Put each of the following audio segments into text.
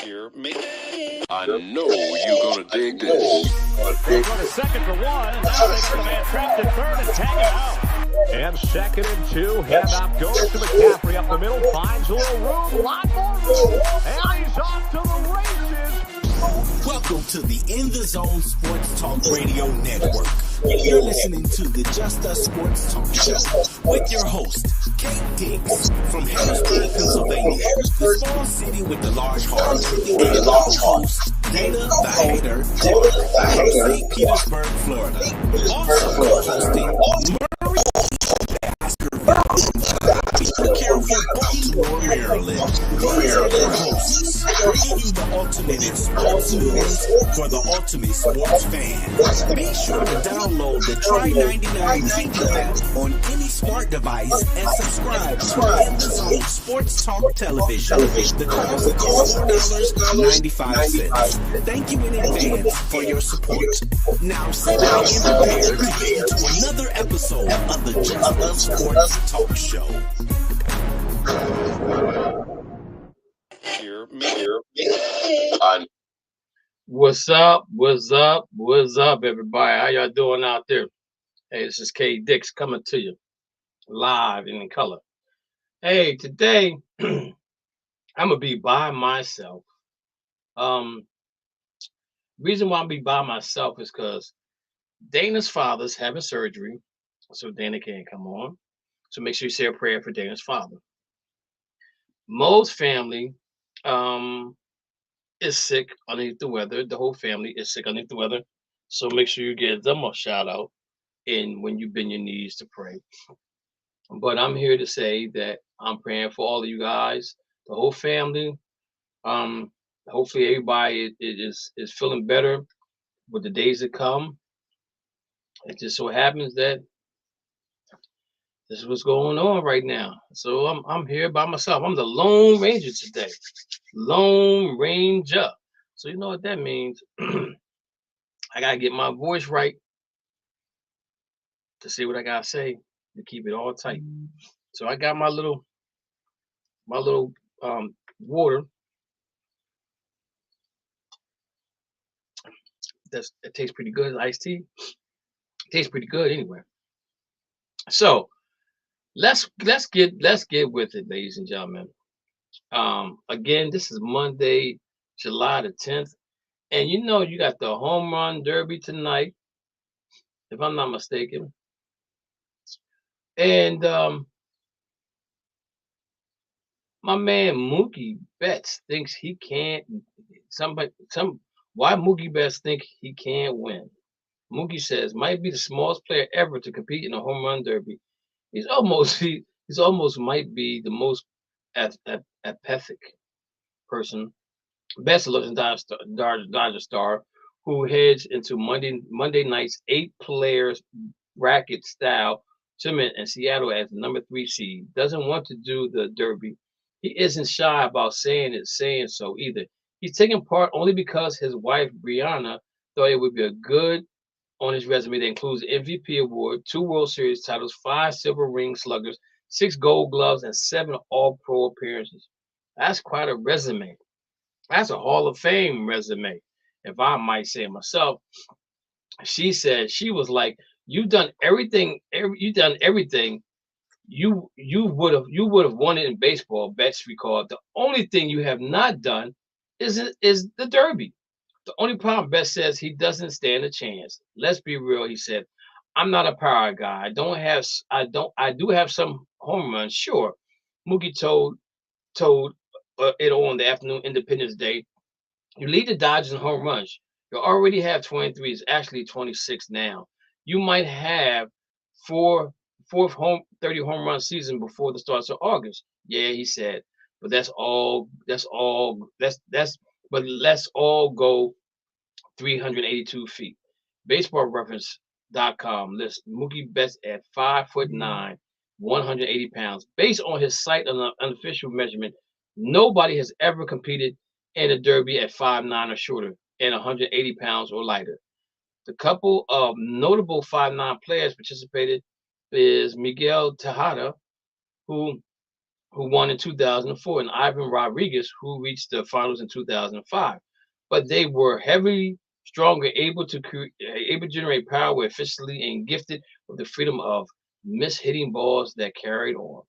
Hear me. I know you're gonna dig this. They'll go to second for one, and now they got the man trapped at third and tag him out. And 2nd and 2, handoff goes to McCaffrey up the middle, finds a little room, lot more room, and he's off to the races. Welcome to the In the Zone Sports Talk Radio Network. You're listening to the Just Us Sports Talk Show with your host, Kate Diggs from Harrisburg, Pennsylvania, the small city with the large heart, and your host, Dana the Hater Clark from St. Petersburg, Florida. Also co-hosting Murray Careful, Baltimore, Maryland. These are your hosts, bringing you the ultimate in sports news for the ultimate sports fan. Make sure to download the Try 99 Nightly app on any smart device and subscribe to In the Zone Sports Talk Television. The cost is $4.95. Thank you in advance for your support. Now sit down and prepare to get into another episode of the Just Us Sports Talk Show. Hear me. What's up? What's up? What's up, everybody? How y'all doing out there? Hey, this is K Dix coming to you live and in color. Hey, today I'm gonna be by myself. Reason why I'm be by myself is because Dana's father's having surgery, so Dana can't come on. So make sure you say a prayer for Dana's father. Mo's family is sick underneath the weather. The whole family is sick underneath the weather. So make sure you give them a shout out in when you bend your knees to pray. But I'm here to say that I'm praying for all of you guys, the whole family. Hopefully everybody is feeling better with the days that come. It just so happens that this is what's going on right now. So I'm here by myself. I'm the Lone Ranger today. Lone Ranger. So you know what that means. I gotta get my voice right to see what I gotta say to keep it all tight. So I got my little water. It tastes pretty good. Iced tea. It tastes pretty good anyway. So let's get with it, ladies and gentlemen. Again, this is Monday, July the 10th, and you know you got the home run derby tonight, if I'm not mistaken. And my man Mookie Betts thinks he can't. Why Mookie Betts think he can't win? Mookie says might be the smallest player ever to compete in a home run derby. He's almost might be the most apathic person. Betts, a legendary Dodger star who heads into Monday night's 8 players bracket style tournament in Seattle as the number 3 seed, doesn't want to do the derby. He isn't shy about saying so either. He's taking part only because his wife Brianna thought it would be a good on his resume that includes an MVP award, 2 World Series titles, 5 Silver Ring Sluggers, 6 Gold Gloves, and 7 All-Pro appearances. That's quite a resume. That's a Hall of Fame resume, if I might say myself. She said, she was like, you've done everything. You've done everything. You would have won it in baseball. Betts recalled. The only thing you have not done is the derby. The only problem, Betts says, he doesn't stand a chance. Let's be real, he said. I'm not a power guy. I do have some home runs, sure. Mookie told it on the afternoon Independence Day. You lead the Dodgers in home runs. You already have 23. It's actually 26 now. You might have fourth 30 home run season before the start of August. Yeah, he said. But let's all go 382 feet. BaseballReference.com lists Mookie Betts at 5'9", 180 pounds. Based on his site unofficial measurement, nobody has ever competed in a derby at 5'9" or shorter and 180 pounds or lighter. The couple of notable 5'9" players participated is Miguel Tejada, who who won in 2004, and Ivan Rodriguez, who reached the finals in 2005. But they were heavily stronger, able to generate power efficiently, and gifted with the freedom of mishitting balls that carried on.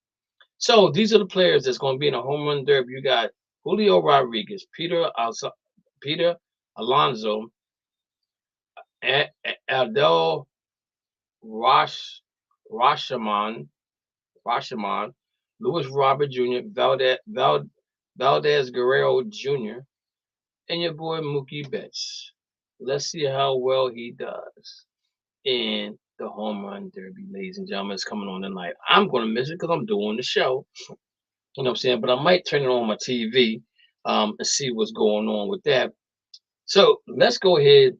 So these are the players that's going to be in a home run derby. You got Julio Rodriguez, Peter Alonso, Adel Rashomon, Luis Robert Jr., Valdez Guerrero Jr., and your boy Mookie Betts. Let's see how well he does in the home run derby, ladies and gentlemen. It's coming on tonight. I'm going to miss it because I'm doing the show. You know what I'm saying? But I might turn it on my TV and see what's going on with that. So let's go ahead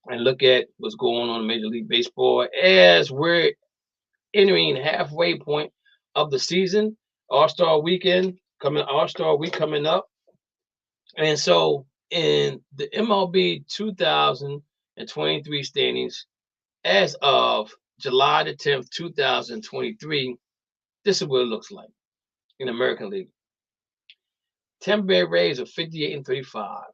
and look at what's going on in Major League Baseball as we're entering halfway point of the season. All-Star week coming up. And so in the MLB 2023 standings as of July the 10th, 2023, this is what it looks like in American League. Tampa Bay Rays are 58-35.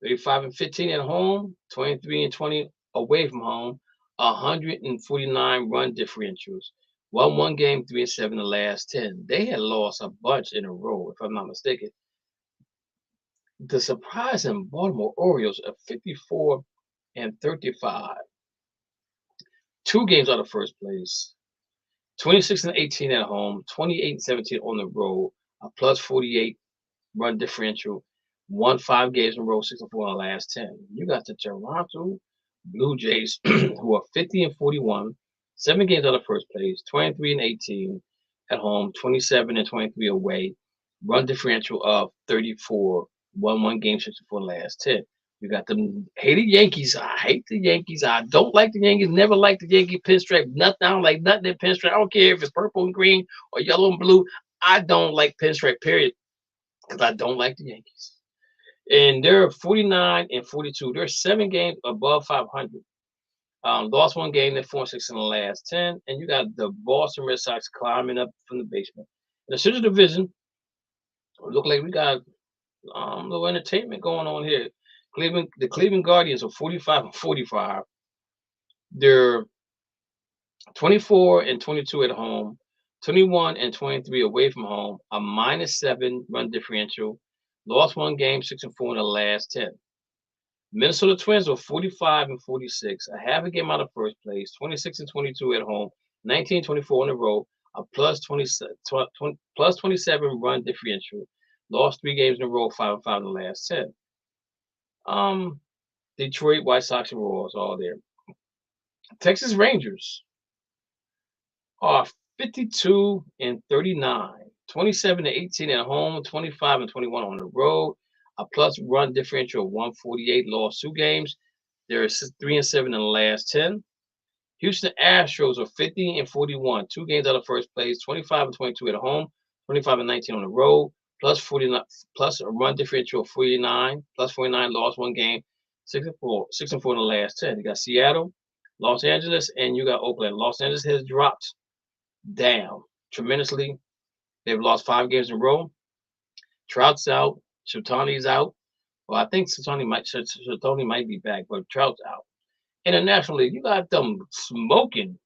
35-15 at home, 23-20 away from home, 149 run differentials. Won one game, 3-7 the last 10. They had lost a bunch in a row, if I'm not mistaken. The surprising Baltimore Orioles are 54-35. 2 games out of first place. 26-18 at home, 28-17 on the road, a plus 48 run differential. Won 5 games in a row, 6-4 in the last 10. You got the Toronto Blue Jays, who are 50-41, 7 games out of first place, 23-18 at home, 27-23 away, run differential of 34, won 1 game, 6-4 in the last 10. You got the hated Yankees. I hate the Yankees. I don't like the Yankees. Never liked the Yankee pinstripe. Nothing. I don't like nothing in pinstripe. I don't care if it's purple and green or yellow and blue. I don't like pinstripe, period, because I don't like the Yankees. And they're 49-42. They're 7 games above 500. Lost 1 game. They're 4-6 in the last 10. And you got the Boston Red Sox climbing up from the basement. In the Central Division, it look like we got a little entertainment going on here. The Cleveland Guardians are 45-45. They're 24-22 at home, 21-23 away from home, a -7 run differential. Lost 1 game, 6-4 in the last 10. Minnesota Twins are 45-46, a half a game out of first place, 26-22 at home, 19-24 on the road, a plus 27 run differential. Lost 3 games in a row, 5-5 in the last 10. Detroit White Sox and Royals all there. Texas Rangers are 52-39, 27-18 at home, 25-21 on the road, a plus run differential of 148. Lost 2 games. They're 3-7 in the last 10. Houston Astros are 50-41, 2 games out of first place, 25-22 at home, 25-19 on the road, plus 49, plus a run differential of 49, plus 49. Lost 1 game, 6-4 in the last 10. You got Seattle, Los Angeles, and you got Oakland. Los Angeles has dropped down tremendously. They've lost 5 games in a row. Trout's out. Shoutani's out. Well, I think Shoutani might be back, but Trout's out. Internationally, you got them smoking,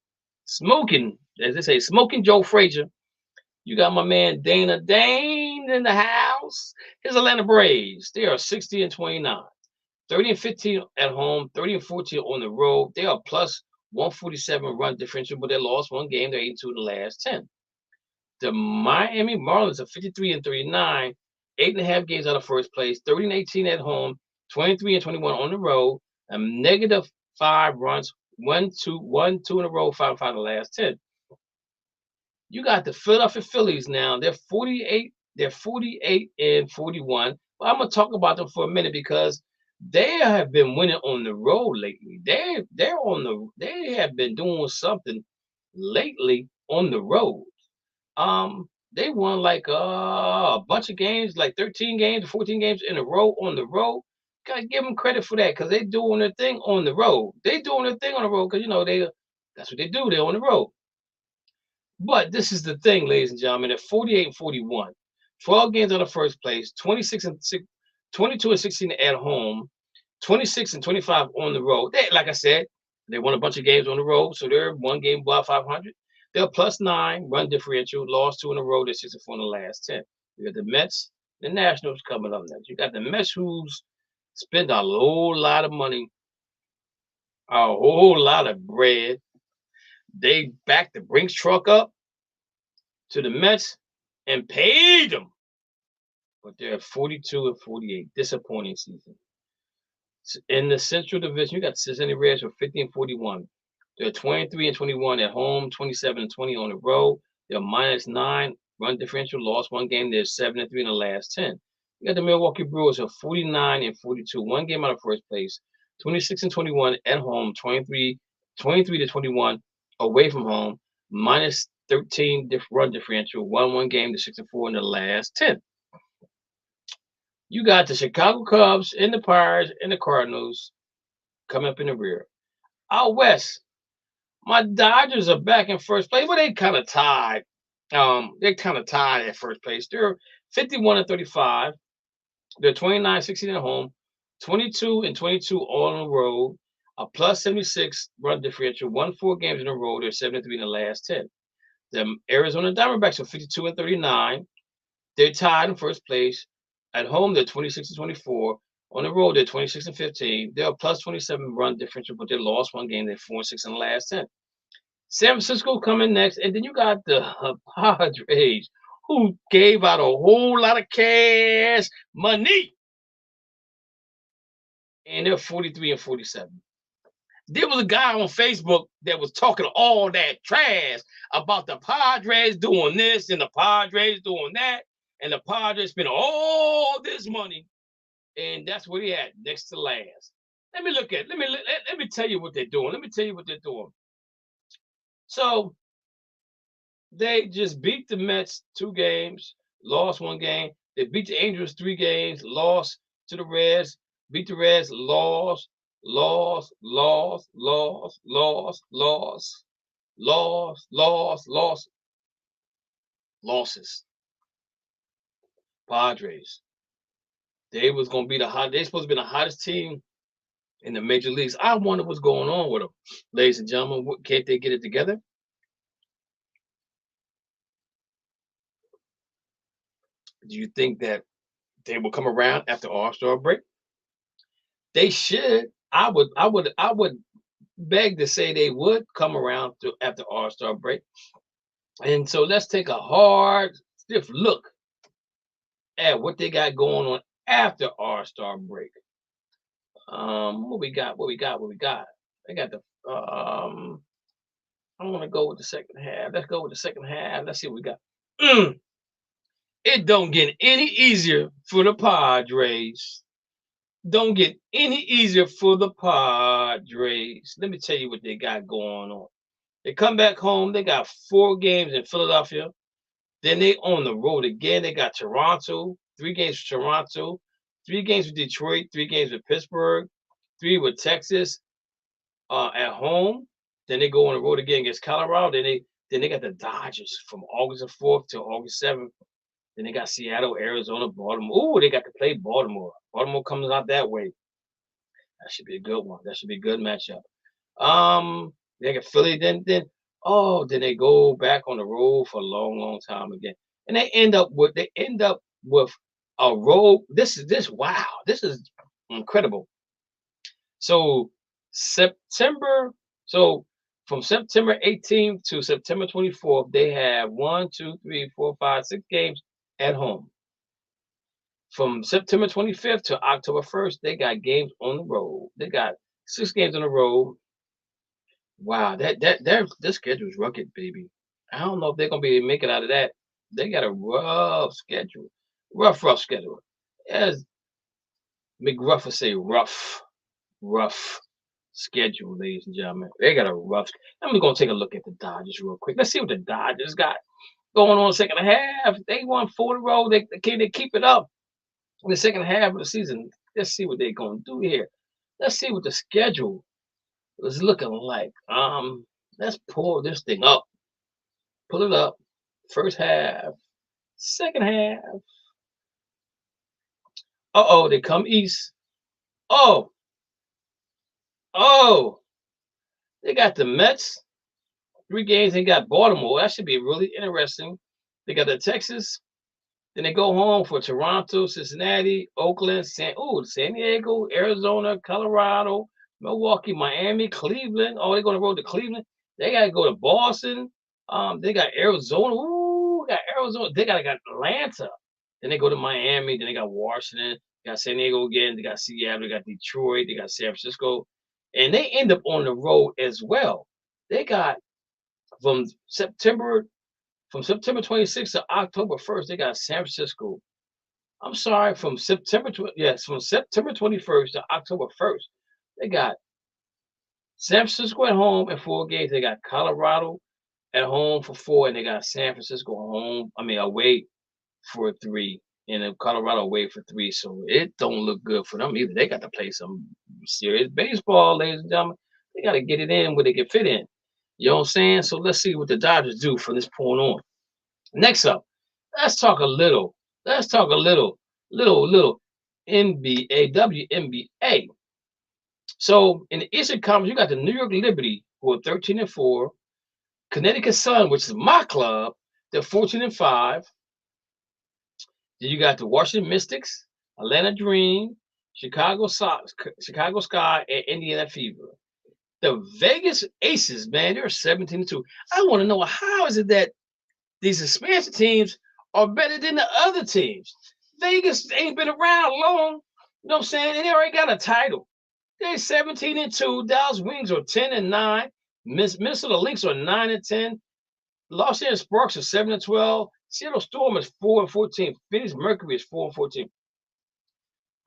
as they say, smoking Joe Frazier. You got my man Dane in the house. His Atlanta Braves, they are 60-29, 30-15 at home, 30-14 on the road. They are plus 147 run differential, but they lost 1 game. They're 82 in the last 10. The Miami Marlins are 53-39, 8.5 games out of first place, 30-18 at home, 23-21 on the road, a -5 runs, 1-2 in a row, 5-5 in the last 10. You got the Philadelphia Phillies now. They're 48-41. But I'm gonna talk about them for a minute because they have been winning on the road lately. They have been doing something lately on the road. They won like a bunch of games, like 13 games, 14 games in a row on the road. Gotta give them credit for that because they're doing their thing on the road. They're doing their thing on the road because that's what they do. They're on the road. But this is the thing, ladies and gentlemen, at 48 and 41, 12 games out of first place, 26 and 6, 22 and 16 at home, 26 and 25 on the road. They, like I said, they won a bunch of games on the road, so they're one game above 500. They're +9 run differential, lost 2 in a row. They're 6 and 4 in the last 10. You got the Mets, the Nationals coming up next. You got the Mets, who's spent a whole lot of money, a whole lot of bread. They backed the Brinks truck up to the Mets and paid them. But they're at 42 and 48. Disappointing season. In the Central Division, you got the Cincinnati Reds with 50 and 41. They're 23 and 21 at home, 27 and 20 on the road. They're -9 run differential, lost 1 game. They're 7 and 3 in the last 10. You got the Milwaukee Brewers at 49 and 42, 1 game out of first place, 26 and 21 at home, 23 to 21 away from home, -13 run differential, 1 game to 6 and 4 in the last 10. You got the Chicago Cubs and the Pirates and the Cardinals coming up in the rear. Out west, my Dodgers are back in first place. Well, they kind of tied. They're kind of tied at first place. They're 51 and 35. They're 29 and 16 at home, 22 and 22 all on the road, a +76 run differential, won 4 games in a row. They're 7 and 3 in the last 10. The Arizona Diamondbacks are 52 and 39. They're tied in first place. At home, they're 26 and 24. On the road, they're 26 and 15. They're a +27 run differential, but they lost 1 game. They're 4 and 6 in the last 10. San Francisco coming next, and then you got the Padres, who gave out a whole lot of cash money, and they're 43 and 47. There was a guy on Facebook that was talking all that trash about the Padres doing this and the Padres doing that, and the Padres spent all this money, and that's where he at, next to last. Let me tell you what they're doing. Let me tell you what they're doing. So they just beat the Mets 2 games, lost 1 game. They beat the Angels 3 games, lost to the Reds, beat the Reds, lost, losses. Padres. They was gonna be they're supposed to be the hottest team in the major leagues. I wonder what's going on with them, ladies and gentlemen. Can't they get it together? Do you think that they will come around after All-Star break? They should. I would beg to say they would come around after All-Star break. And so let's take a hard, stiff look at what they got going on after All-Star break. What we got? They got the I want to go with the second half. Let's go with the second half. Let's see what we got. It don't get any easier for the Padres. Don't get any easier for the Padres. Let me tell you what they got going on. They come back home. They got 4 games in Philadelphia. Then they on the road again. They got Toronto, 3 games for Toronto, 3 games with Detroit, 3 games with Pittsburgh, 3 with Texas at home. Then they go on the road again against Colorado. Then they got the Dodgers from August 4th to August 7th. Then they got Seattle, Arizona, Baltimore. Ooh, they got to play Baltimore. Baltimore comes out that way. That should be a good one. That should be a good matchup. They got Philly. Then they go back on the road for a long time again, and they end up with a road. This is incredible. So from September 18th to September 24th, they have 1, 2, 3, 4, 5, 6 games at home. From September 25th to October 1st, they got games on the road. They got 6 games on the road. Wow, their schedule is rugged, baby. I don't know if they're gonna be able to make it out of that. They got a rough schedule, rough schedule. As McRuff would say, rough schedule, ladies and gentlemen. They got a rough. I'm gonna take a look at the Dodgers real quick. Let's see what the Dodgers got going on in the second half. They won 4 in a row. They keep it up in the second half of the season. Let's see what they're gonna do here. Let's see what the schedule is looking like. Let's pull this thing up. Pull it up. First half. Second half. Uh-oh, they come east. Oh, oh, they got the Mets. 3 games. They got Baltimore. That should be really interesting. They got the Texas. Then they go home for Toronto, Cincinnati, Oakland, San Diego, Arizona, Colorado, Milwaukee, Miami, Cleveland. Oh, they're going to road to Cleveland. They got to go to Boston. They got Arizona. Ooh, got Arizona. They got Atlanta. Then they go to Miami. Then they got Washington. They got San Diego again. They got Seattle. They got Detroit. They got San Francisco. And they end up on the road as well. They got from September 26th to October 1st, they got San Francisco. I'm sorry, from September 21st to October 1st, they got San Francisco at home in 4 games. They got Colorado at home for 4, and they got San Francisco away for 3, and then Colorado away for 3. So it don't look good for them either. They got to play some serious baseball, ladies and gentlemen. They got to get it in where they can fit in. You know what I'm saying? So let's see what the Dodgers do from this point on. Next up, let's talk a little NBA, WNBA. So in the Eastern Conference, you got the New York Liberty, who are 13-4, Connecticut Sun, which is my club, they're 14-5. Then you got the Washington Mystics, Atlanta Dream, Chicago Sky, and Indiana Fever. The Vegas Aces, man, they're 17-2. I want to know, how is it that these expansion teams are better than the other teams? Vegas ain't been around long, you know what I'm saying? And they already got a title. They're 17-2. Dallas Wings are 10-9. Minnesota Lynx are 9-10. Los Angeles Sparks are 7-12. Seattle Storm is 4-14. Phoenix Mercury is 4-14.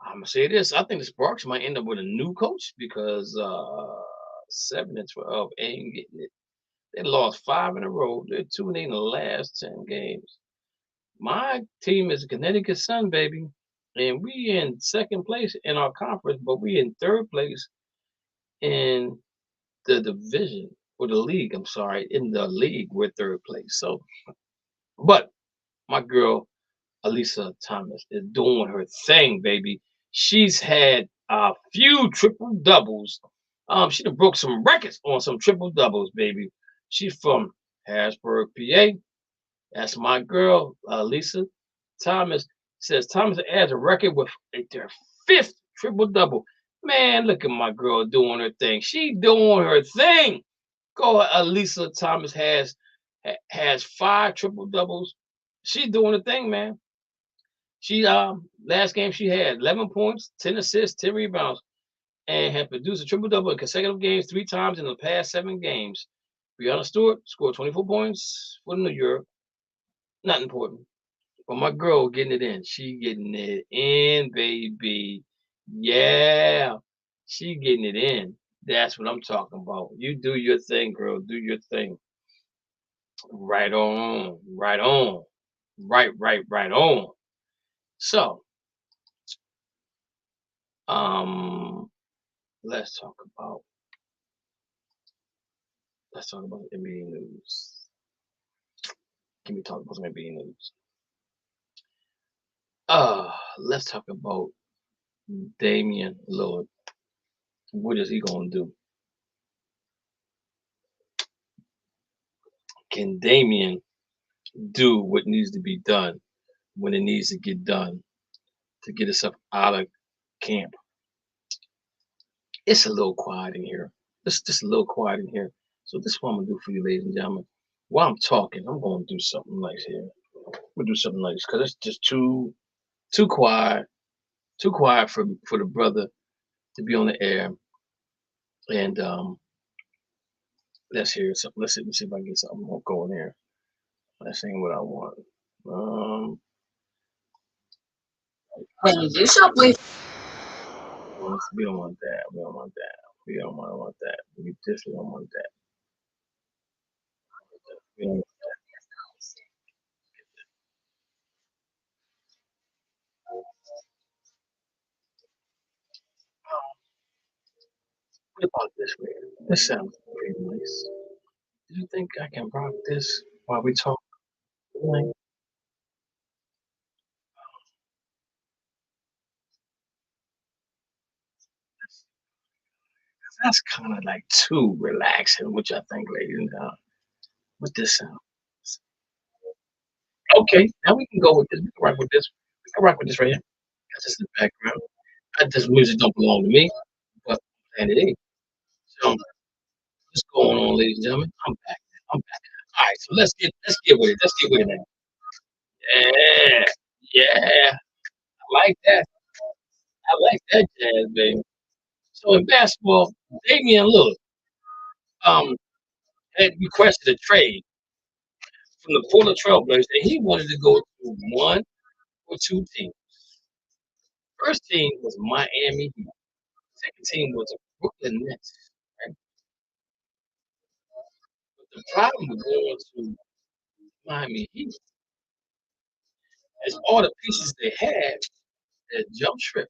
I'm gonna say this: I think the Sparks might end up with a new coach because 7-12 ain't getting it. They lost 5 in a row. They're 2-8 in the last 10 games. My team is Connecticut Sun, baby, and we in second place in our conference, but we in third place in the division or the league. I'm sorry, in the league we're third place. So, but my girl Alyssa Thomas is doing her thing, baby. She's had a few triple doubles. She done broke some records on some triple doubles, baby. She's from Harrisburg, PA. That's my girl, Alyssa Thomas. Says Thomas adds a record with their 5th triple double. Man, look at my girl doing her thing. She doing her thing. Go, Alyssa Thomas has 5 triple doubles. She's doing the thing, man. She last game she had 11 points, 10 assists, 10 rebounds, and had produced a triple double in consecutive games 3 times in the past 7 games. Brianna Stewart scored 24 points for New York. Not important. But my girl getting it in. She getting it in, baby. Yeah. She getting it in. That's what I'm talking about. You do your thing, girl. Do your thing. Right on. Right on. Right on. So, let's talk about the NBA news. Can we talk about some NBA news? Let's talk about Damian Lillard. What is he gonna do? Can Damian do what needs to be done when it needs to get done to get himself out of camp? It's a little quiet in here. It's just a little quiet in here. So this is what I'm gonna do for you, ladies and gentlemen. While I'm talking, I'm gonna do something nice here. We'll do something nice because it's just too quiet. Too quiet for the brother to be on the air. And let's hear something. Let's see if I can get something more going here. Let's see what I want. When you shop with We don't want that. We don't want that. We don't want that. We just don't want that. We don't want that. What about this way? This sounds pretty nice. Do you think I can rock this? while we talk. Like, that's kind of like too relaxing. What y'all think, ladies and gentlemen? What this sound? Okay, now we can go with this. We can rock with this. We can rock with this right here. That's just the background. This music don't belong to me, but and it is. So what's going on, ladies and gentlemen? I'm back. I'm back. All right, so let's get with it. Let's get with it now. Yeah, yeah. I like that. I like that jazz, baby. So in basketball, Damian Lillard um had requested a trade from the Portland Trailblazers, and he wanted to go to one or two teams. First team was Miami Heat. Second team was the Brooklyn Nets. Right? But the problem with going to Miami Heat is all the pieces they had that jump ship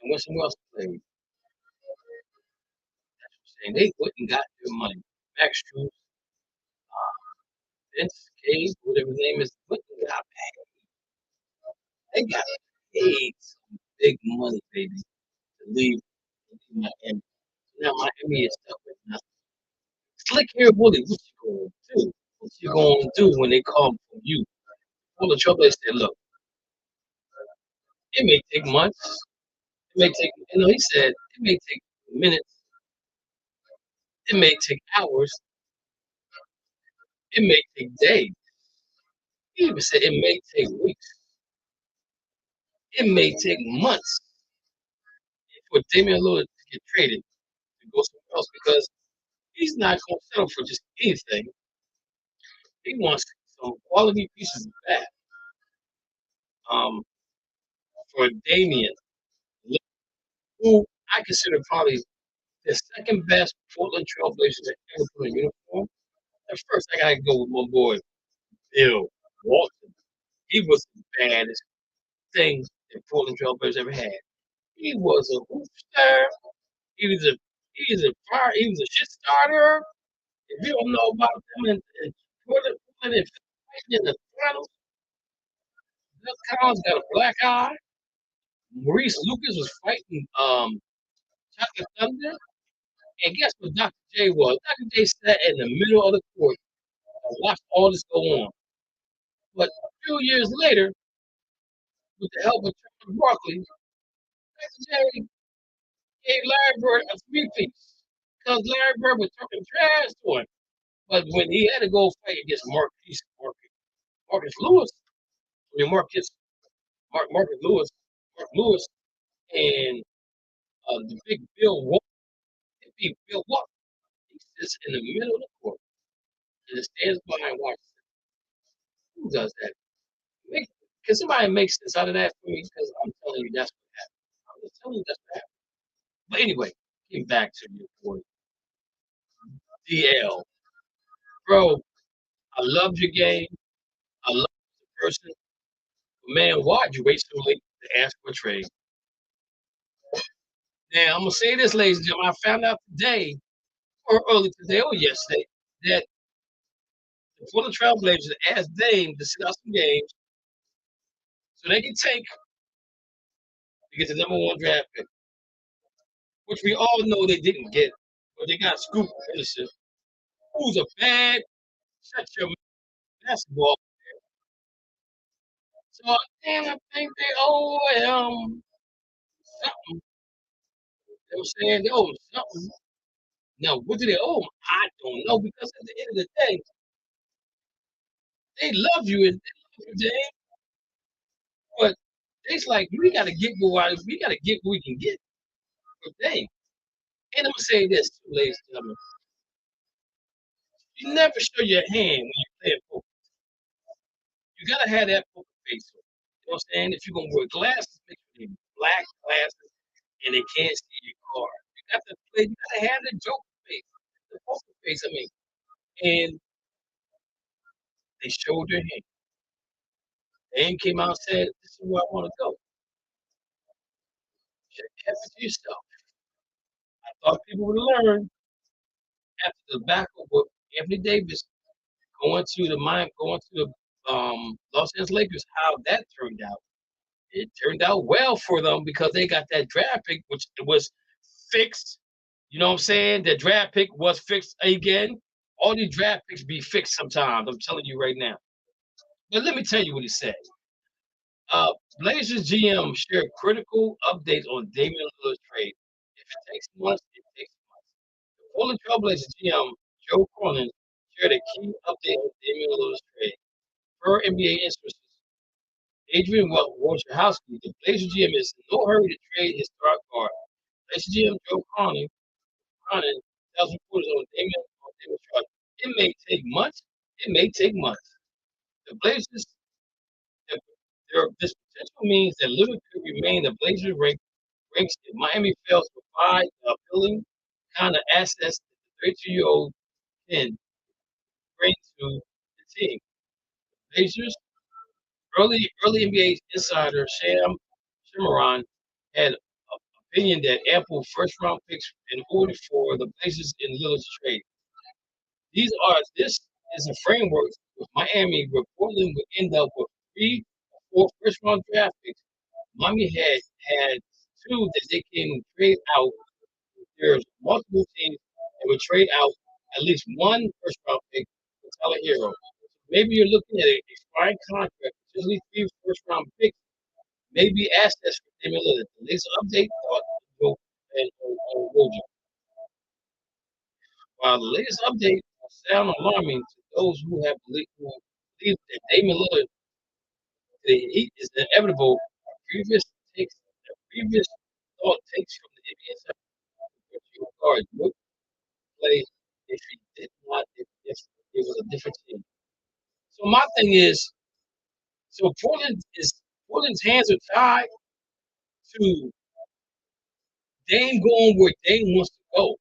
and went somewhere else to play. And they went and got their money. Max Struz, Vince Cage, whatever his name is, went and got paid. They got paid some big money, baby, to leave Miami. Now Miami is stuck with nothing. Slick hair Willie, what you gonna do? What you gonna do when they come for you? All the trouble is said, look, it may take months. It may take, he said, it may take minutes. It may take hours. It may take days. He even said it may take weeks. It may take months for Damian Lillard to get traded to go somewhere else because he's not going to settle for just anything. He wants some quality pieces back. For Damian, who I consider probably the second best Portland Trailblazers that ever put in a uniform. At first, I gotta go with my boy Bill Walton. He was the baddest thing that Portland Trailblazers ever had. He was a hoopster. He was a he was a shit starter. If you don't know about them in Portland and fighting in the finals, Bill Collins got a black eye. Maurice Lucas was fighting Chocolate Thunder. And guess what Dr. J was? Dr. J sat in the middle of the court and watched all this go on. But a few years later, with the help of Charles Barkley, Dr. J gave Larry Bird a three-piece because Larry Bird was talking trash to him. But when he had to go fight against Marcus Lewis, Mark Lewis, and the big Bill Walton, beat Bill Walton. He sits in the middle of the court and just stands by and watches. Who does that? Can somebody make sense out of that for me? Because I'm telling you, that's what happened. I'm just telling you that's what happened. But anyway, getting back to your point. DL. Bro, I loved your game. I love the person. But man, why'd you wait so late to ask for a trade? Now, I'm going to say this, ladies and gentlemen. I found out today, or early today, or yesterday, that the Portland Trailblazers asked Dame to sit out some games so they can take to get the #1 draft pick, which we all know they didn't get, but they got Scoop Henderson, who's a bad shut your basketball player. So damn, I think they owe something. They were saying they owe him something. Now, what do they owe him? I don't know because at the end of the day, they love you and they love you, Dame. But it's like we gotta get what we can get for Dame. And I'm gonna say this, too, ladies and gentlemen. You never show your hand when you play poker. You gotta have that poker face. You know what I'm saying? If you're gonna wear glasses, make sure they're black glasses and they can't see your card. You got to play, you gotta have the joker face, the poker face, I mean. And they showed their hand. They came out and said, this is where I wanna go. You should have kept it to yourself. I thought people would learn after the debacle with Anthony Davis going to the Los Angeles Lakers, how that turned out. It turned out well for them because they got that draft pick, which was fixed. You know what I'm saying? The draft pick was fixed again. All these draft picks be fixed sometimes. I'm telling you right now. But let me tell you what he said. Blazers GM shared critical updates on Damian Lillard's trade. If it takes months, it takes months. The Portland Trailblazers GM Joe Cronin shared a key update on Damian Lillard's trade. Per NBA sources, Adrian Wojciechowski, the Blazers GM, is in no hurry to trade his star guard. Blazers GM Joe Cronin tells reporters on Damian's charge. It may take months. It may take months. The Blazers, this potential means that Lillard could remain the Blazers ranks if Miami fails to provide the appealing kind of assets that the 32-year-old can bring to the team. Blazers early NBA insider Sham Shimmeron had an opinion that ample first-round picks in order for the Blazers in Lillard's trade. This is a framework with Miami where Portland would end up with 3 or 4 first-round draft picks. Miami had 2 that they can trade out. There's multiple teams that would trade out at least 1 first-round pick for Tyler Hero. Maybe you're looking at an expiring contract, usually 3 first-round picks, maybe assets for Damian Lillard. The latest update thought Joe and Rojo. While the latest update will sound alarming to those who believe that Damian Lillard the Heat is inevitable, previous thought takes from the NBA side guard would play if he did not if it was a different team. So my thing is, so Portland's hands are tied to Dame going where Dame wants to go.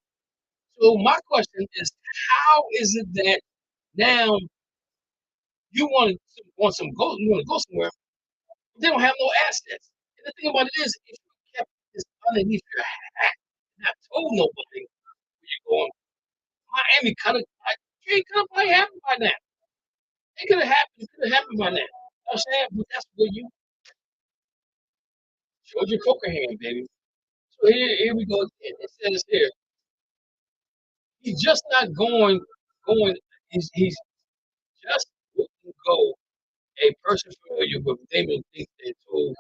So my question is, how is it that now you want some goals, you want to go somewhere, but they don't have no assets? And the thing about it is, if you kept this underneath your hat, not told nobody where you're going, Miami could have probably happened by now. It could have happened. It could have happened by now. You know what I'm saying? But that's where you showed your poker hand, baby. So here we go. It says here, he's just not going. He's just wouldn't go. A person familiar with Damon thinks they told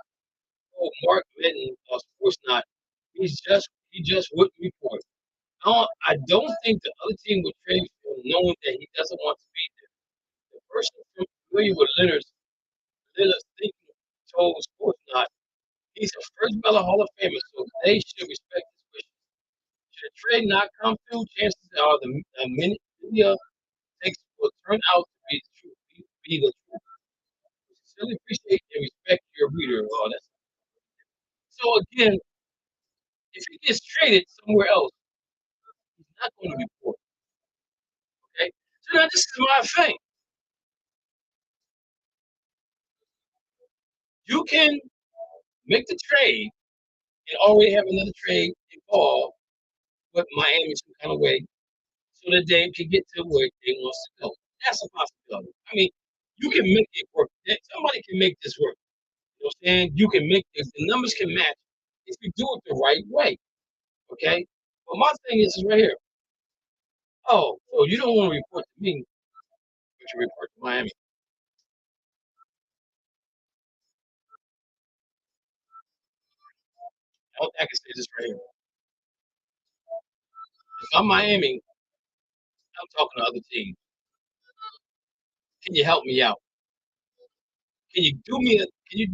Mark Minton of course not. He just wouldn't report. I don't think the other team would trade for him knowing that he doesn't want to be there. The person familiar with Lillard's thinking told Sportsnot he's a first ballot Hall of Famer, so they should respect his wishes. Should a trade not come through, chances are the media takes will turn out to be the truth. Be the truth. We sincerely appreciate and respect your reader. Oh, that's so again, if he gets traded somewhere else, he's not going to report. Okay, so now this is my thing. You can make the trade and already have another trade involved with Miami some kind of way so that Dame can get to where they wants to go. That's a possibility. I mean, you can make it work. Somebody can make this work. You know what I'm saying? You can make this. The numbers can match if you do it the right way. Okay? But my thing is right here. Oh, so you don't want to report to me, but you report to Miami. I can say this right here. If I'm Miami, I'm talking to other teams. Can you help me out? Can you do me a favor? Can you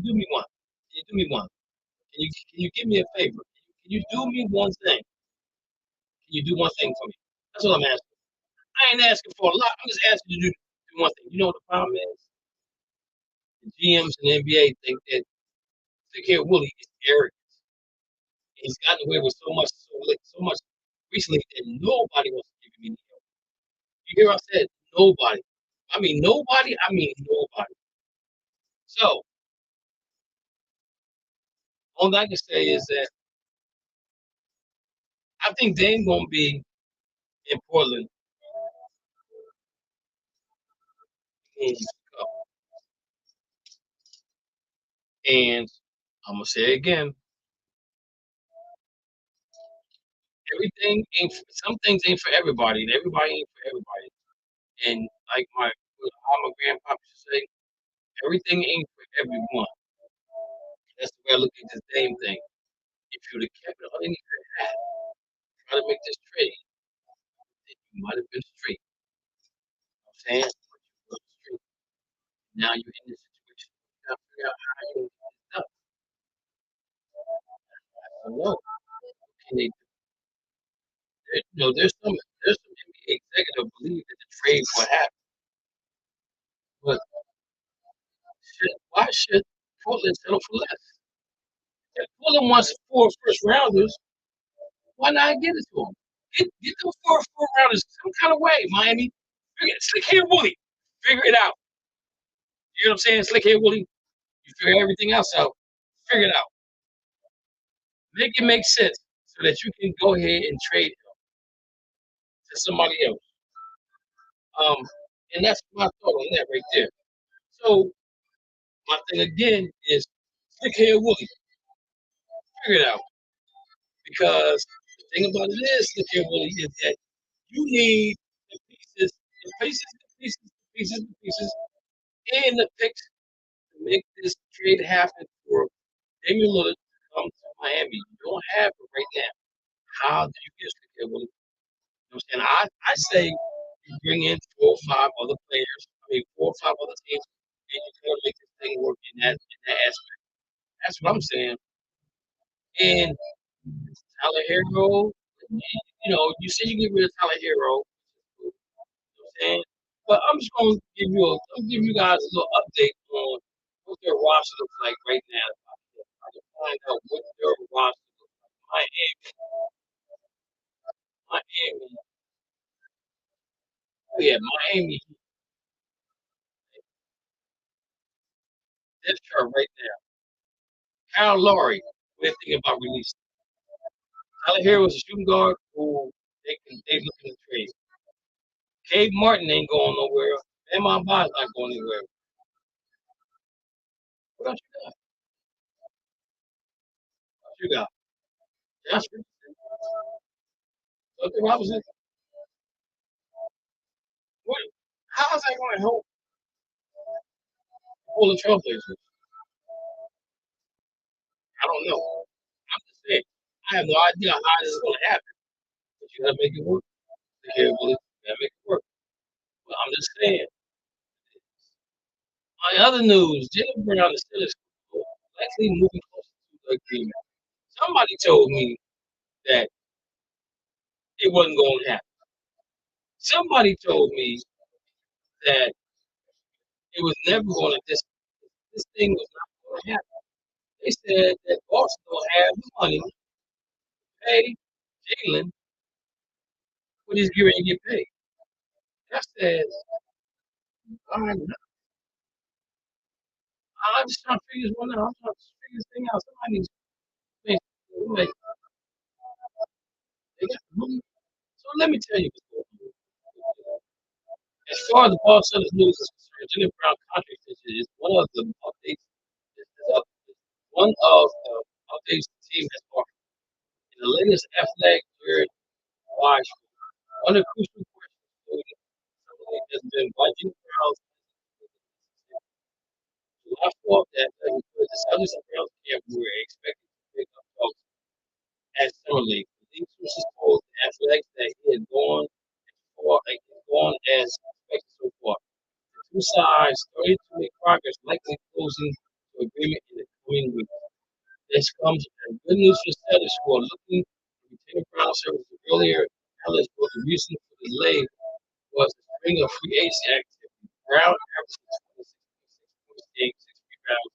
do me one? Can you do me one? Can you give me a favor? Can you do me one thing? Can you do one thing for me? That's what I'm asking. I ain't asking for a lot. I'm just asking you to do one thing. You know what the problem is? The GMs and the NBA think that Sick Hair Willie is arrogant. He's gotten away with so much recently that nobody wants to give him any help. You hear I said nobody. I mean nobody, I mean nobody. So all I can say is that I think Dame's gonna be in Portland wins the cup. And I'm gonna say it again. Everything ain't. Some things ain't for everybody, and everybody ain't for everybody. And like how my grandpa used to say, everything ain't for everyone. That's the way I look at this damn thing. If you'd have kept it underneath your hat, try to make this trade, then you might have been straight. You know what I'm saying? But you wasn't straight. Now you're in this situation. You gotta figure out how you're gonna get this done. I don't know. Can they? There's some NBA executives believe that the trade will happen, but why should Portland settle for less? If Portland wants 4 first rounders, why not get it to them? Get those 4 rounders some kind of way, Miami. Slick hair Willie, figure it out. You know what I'm saying? Slick hair Willie, you figure everything else out. Figure it out. Make it make sense so that you can go ahead and trade him to somebody else. And that's my thought on that right there. So my thing again is slick hair Willie, figure it out. Because the thing about it is, slick hair Willie, is that you need the pieces, and the picks to make this trade happen for Damian Lillard to come to Miami. You don't have it right now. How do you get slick hair Willie? You know what I'm saying? I say you bring in 4 or 5 other players, 4 or 5 other teams, and you kind of make this thing work in that aspect. That's what I'm saying. And Tyler Hero, you say you get rid of Tyler Hero, you know what I'm saying? But I'm just gonna give you guys a little update on what their roster looks like right now. I can find out what their roster looks like. Miami. Oh yeah, Miami. Depth chart right there. Kyle Lowry, we're thinking about releasing. Tyler Hero is a shooting guard who they looking to trade. Gabe Martin ain't going nowhere. Emma Bond's not going anywhere. What else you got? What you got? Josh Richardson, Duncan Robinson. What? How is that going to help pull the Trailblazers? I don't know. I'm just saying. I have no idea how this is going to happen. But you got to make it work. You got to make it work. But I'm just saying. On other news, Jalen Brown is still likely moving closer to the agreement. Somebody told me that it wasn't going to happen. Somebody told me that it was never going to this thing was not going to happen. They said that Boston don't have the money to pay Jalen what he's getting to get paid. I said, I'm just trying to figure this one out. I'm trying to figure this thing out. Somebody needs to like, they got the money. So let me tell you what's going on. As far as the Boston news is concerned, Jalen Brown contract is one of the updates. One of the updates the team has offered. In the latest athletic Jared Wise, one of the crucial questions has been budget Browns. July 4th, that the Celtics and Browns camp were expected to pick up talks at Summer League. The league sources told the Athletics that he had gone as expected so far. The two sides started to make progress, likely closing to agreement in the coming weeks. This comes as good news for Celtics who are looking to retain Brown services earlier. Alice, but the reason for the delay was the string of free agency activity. Brown averaged 26.6 points, 6 rebounds,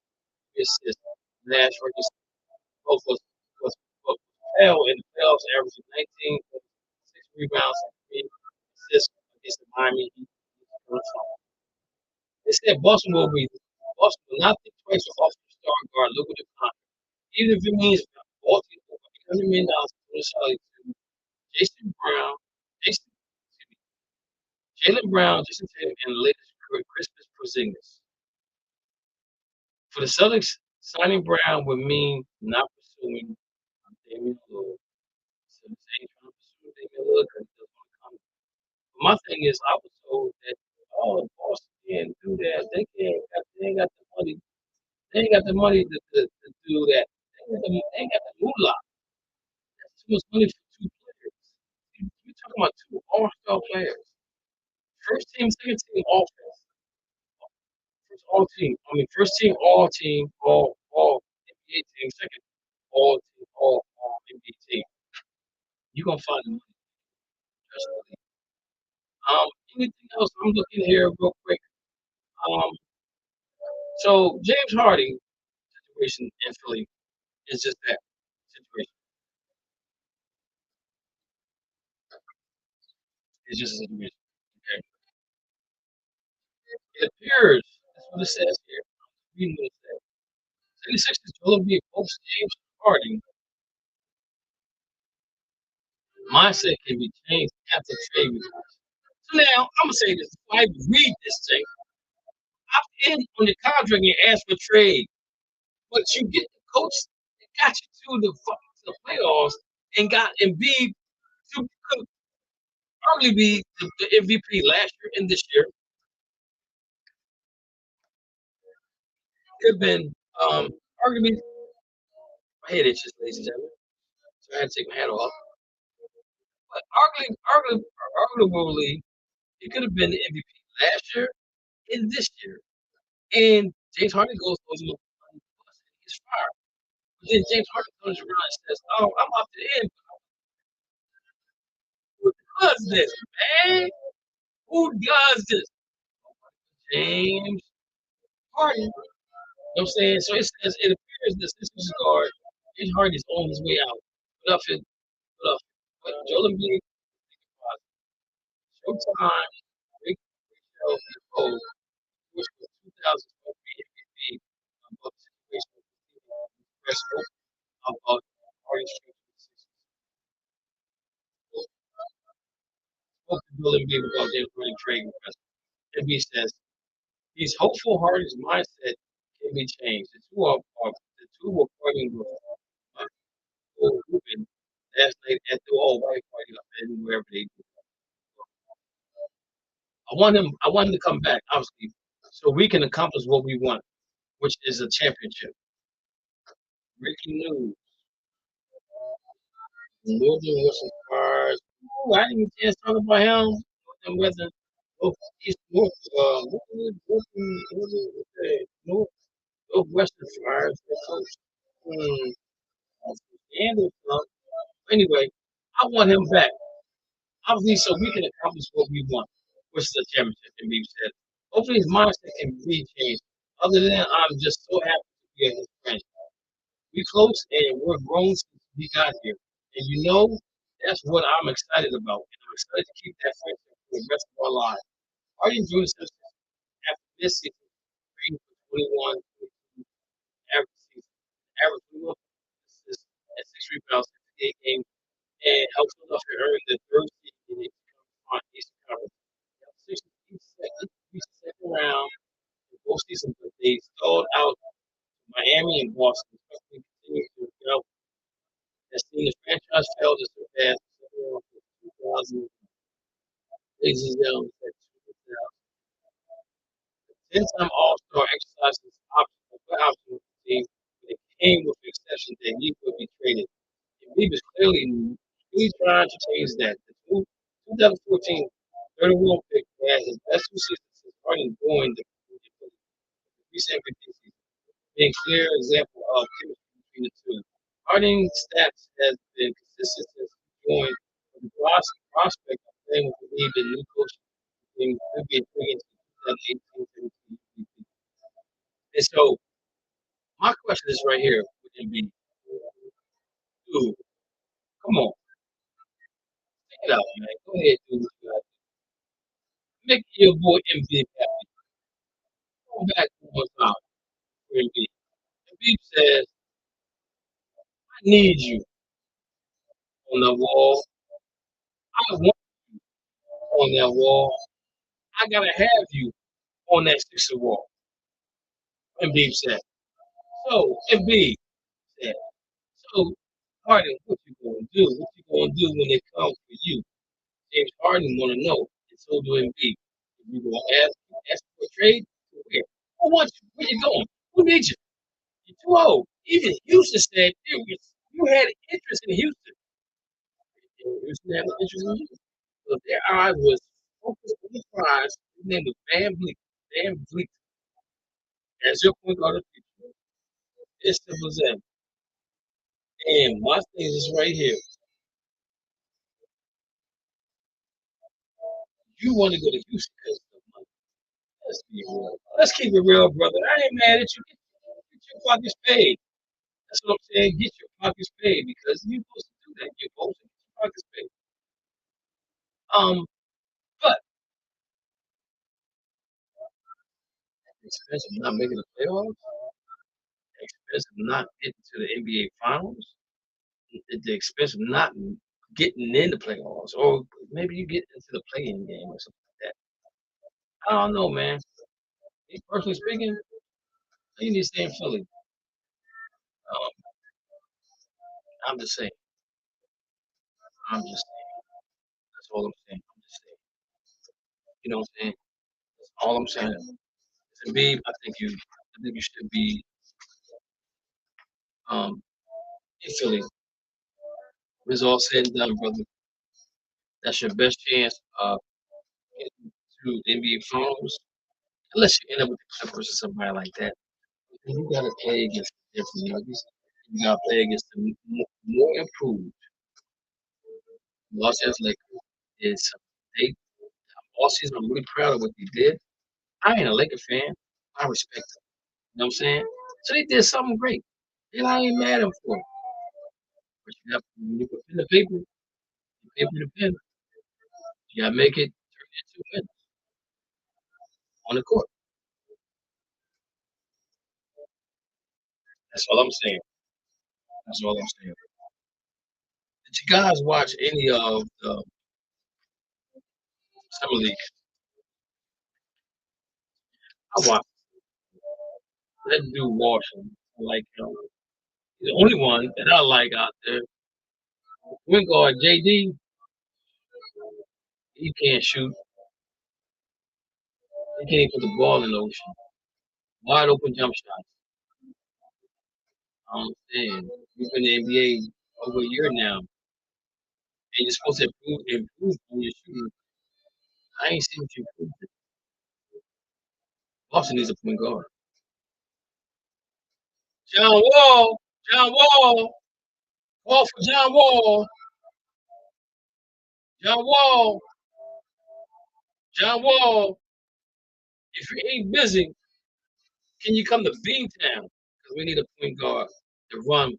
3 assists. Nash records both was held in the playoffs, averaging 19.6 rebounds and 3 assists against the Miami Heat. They said Boston will not think twice for off the star guard lucrative contract, even if it means Boston over $800 million for the salary to Jason Brown, Jason, excuse me, Jalen Brown, Jason Tatum, and the latest Christmas Porzingis. For the Celtics, signing Brown would mean not pursuing Damian Lillard. So the Saints trying to pursue Damian Lillard because he doesn't want to come. But my thing is, I was told that Boston can't do that. They ain't got the money. They ain't got the money to do that. They ain't got the moolah. That's too much money for two players. You're talking about two all-star players. First team, second team offense. First team, all team, all NBA team, second all team, all NBA team. You're gonna find the money. Trust me. Anything else? I'm looking here real quick. So James Harden situation in Philly is just that situation. It's just a situation. Okay. It appears that's what it says here. Reading what it says. 76ers Joel Embiid hopes James Harden mindset can be changed after trade request. So now I'm gonna say this before I read this thing. Opt in on your contract and ask for trade, but you get the coach that got you to the playoffs and got Embiid to could arguably be the MVP last year and this year. Could have been arguably my head itches, ladies and gentlemen. So I had to take my hat off. But arguably, it could have been the MVP last year and this year. And James Harden goes him up on the bus and he's fired. But then James Harden comes around and says, "Oh, I'm opted in." Who does this, man? Who does this? James Harden. You know what I'm saying? So it says it appears this is guard. James Harden is on his way out. Nothing. But Joel Embiid, Showtime, Rick Show, Nicole, which was 2003 MVP about the situation press about Harden's trade to the Sixers. Spoke to Joel Embiid about their running trade request. Embiid says he's hopeful Harden's mindset can be changed. The two were partying with Ruben last night at the all white party up in wherever they do. I want him to come back, obviously, so we can accomplish what we want, which is a championship. Breaking news. Northern Western SPURS. Ooh, I didn't get a chance to talk about him. Northern Western, Northwestern SPURS. Anyway, I want him back. Obviously, so we can accomplish what we want, which is a championship, and we said. Hopefully his mindset can be changed. Other than that, I'm just so happy to be at his friend. We close and we're grown since we got here. And you know, that's what I'm excited about. And I'm excited to keep that friendship for the rest of our lives. Are you enjoying this after this season? 21, 22, average season. Average 21 at 6 rebounds, 68 games, and helps us to earn the third seed in the Eastern Conference. Each second round in both seasons, but they stalled out Miami and Boston. Continue to develop. Has seen the franchise fail to surpass 2000. Ladies and gentlemen, 10-time All-Star exercises option team, but it came with the exception that he would be traded. And he was clearly trying to change that. The 2014 31 pick had his best 2 seasons since starting going the recent MVP season, being a clear example of chemistry between the two. Harding's stats has been consistent since he joined, but the prospect of playing with the league and new coach being big into 2018-17 MVP. And so, my question is right here with Embiid. Dude, come on. Check it out, man. Go ahead, do what you got to do. Make your boy Embiid happy. Go back one time for Embiid. Embiid says, I need you on the wall. I want you on that wall. I gotta have you on that 6 wall. Embiid said. So Embiid said, so Harden, what you gonna do? What you gonna do when they come for you? James Harden wanna know, and so do Embiid. If you gonna ask for a trade, where? Who wants you? Where you going? Who needs you? You're too old. Even Houston said you had interest in Houston. Houston had interest in Houston. So their eyes was focused on the prize. His name was Van Vliet. Van Vliet. As your point guard of the future. It's simple as that. And my thing is right here. You want to go to Houston because of the money. Let's be real. Let's keep it real, brother. I ain't mad at you. Get your pockets paid. That's what I'm saying. Get your pockets paid because you're supposed to do that. You're supposed to get your pockets paid. But at the expense of not making the playoffs, at the expense of not getting to the NBA Finals, at the expense of not getting in the playoffs, or maybe you get into the play-in game or something like that. I don't know, man. Me personally speaking, you need to stay in Philly. I'm just saying. I'm just saying. That's all I'm saying. I'm just saying. You know what I'm saying? That's all I'm saying. To me, I think you should be in Philly. When it's all said and done, brother, that's your best chance of getting to the NBA Finals. Unless you end up with the Clippers or somebody like that. You gotta play against the different nuggets. You gotta play against the more improved Los Angeles Lakers. Is they all season I'm really proud of what they did. I ain't a Laker fan. I respect them. You know what I'm saying? So they did something great. And I ain't mad at them for it. But you have when you put pen to paper, paper to pen, you gotta make it turn into wins on the court. That's all I'm saying. That's all I'm saying. Did you guys watch any of the summer league? I watched that dude Washington. I like him. He's the only one that I like out there. Wingard JD, he can't shoot. He can't put the ball in the ocean. Wide open jump shots. I don't understand. You've been in the NBA over a year now, and you're supposed to improve on your shooting. I ain't seen what you improved. Boston needs a point guard. John Wall, John Wall, call for John Wall, John Wall, John Wall. If you ain't busy, can you come to Beantown? Because we need a point guard to run.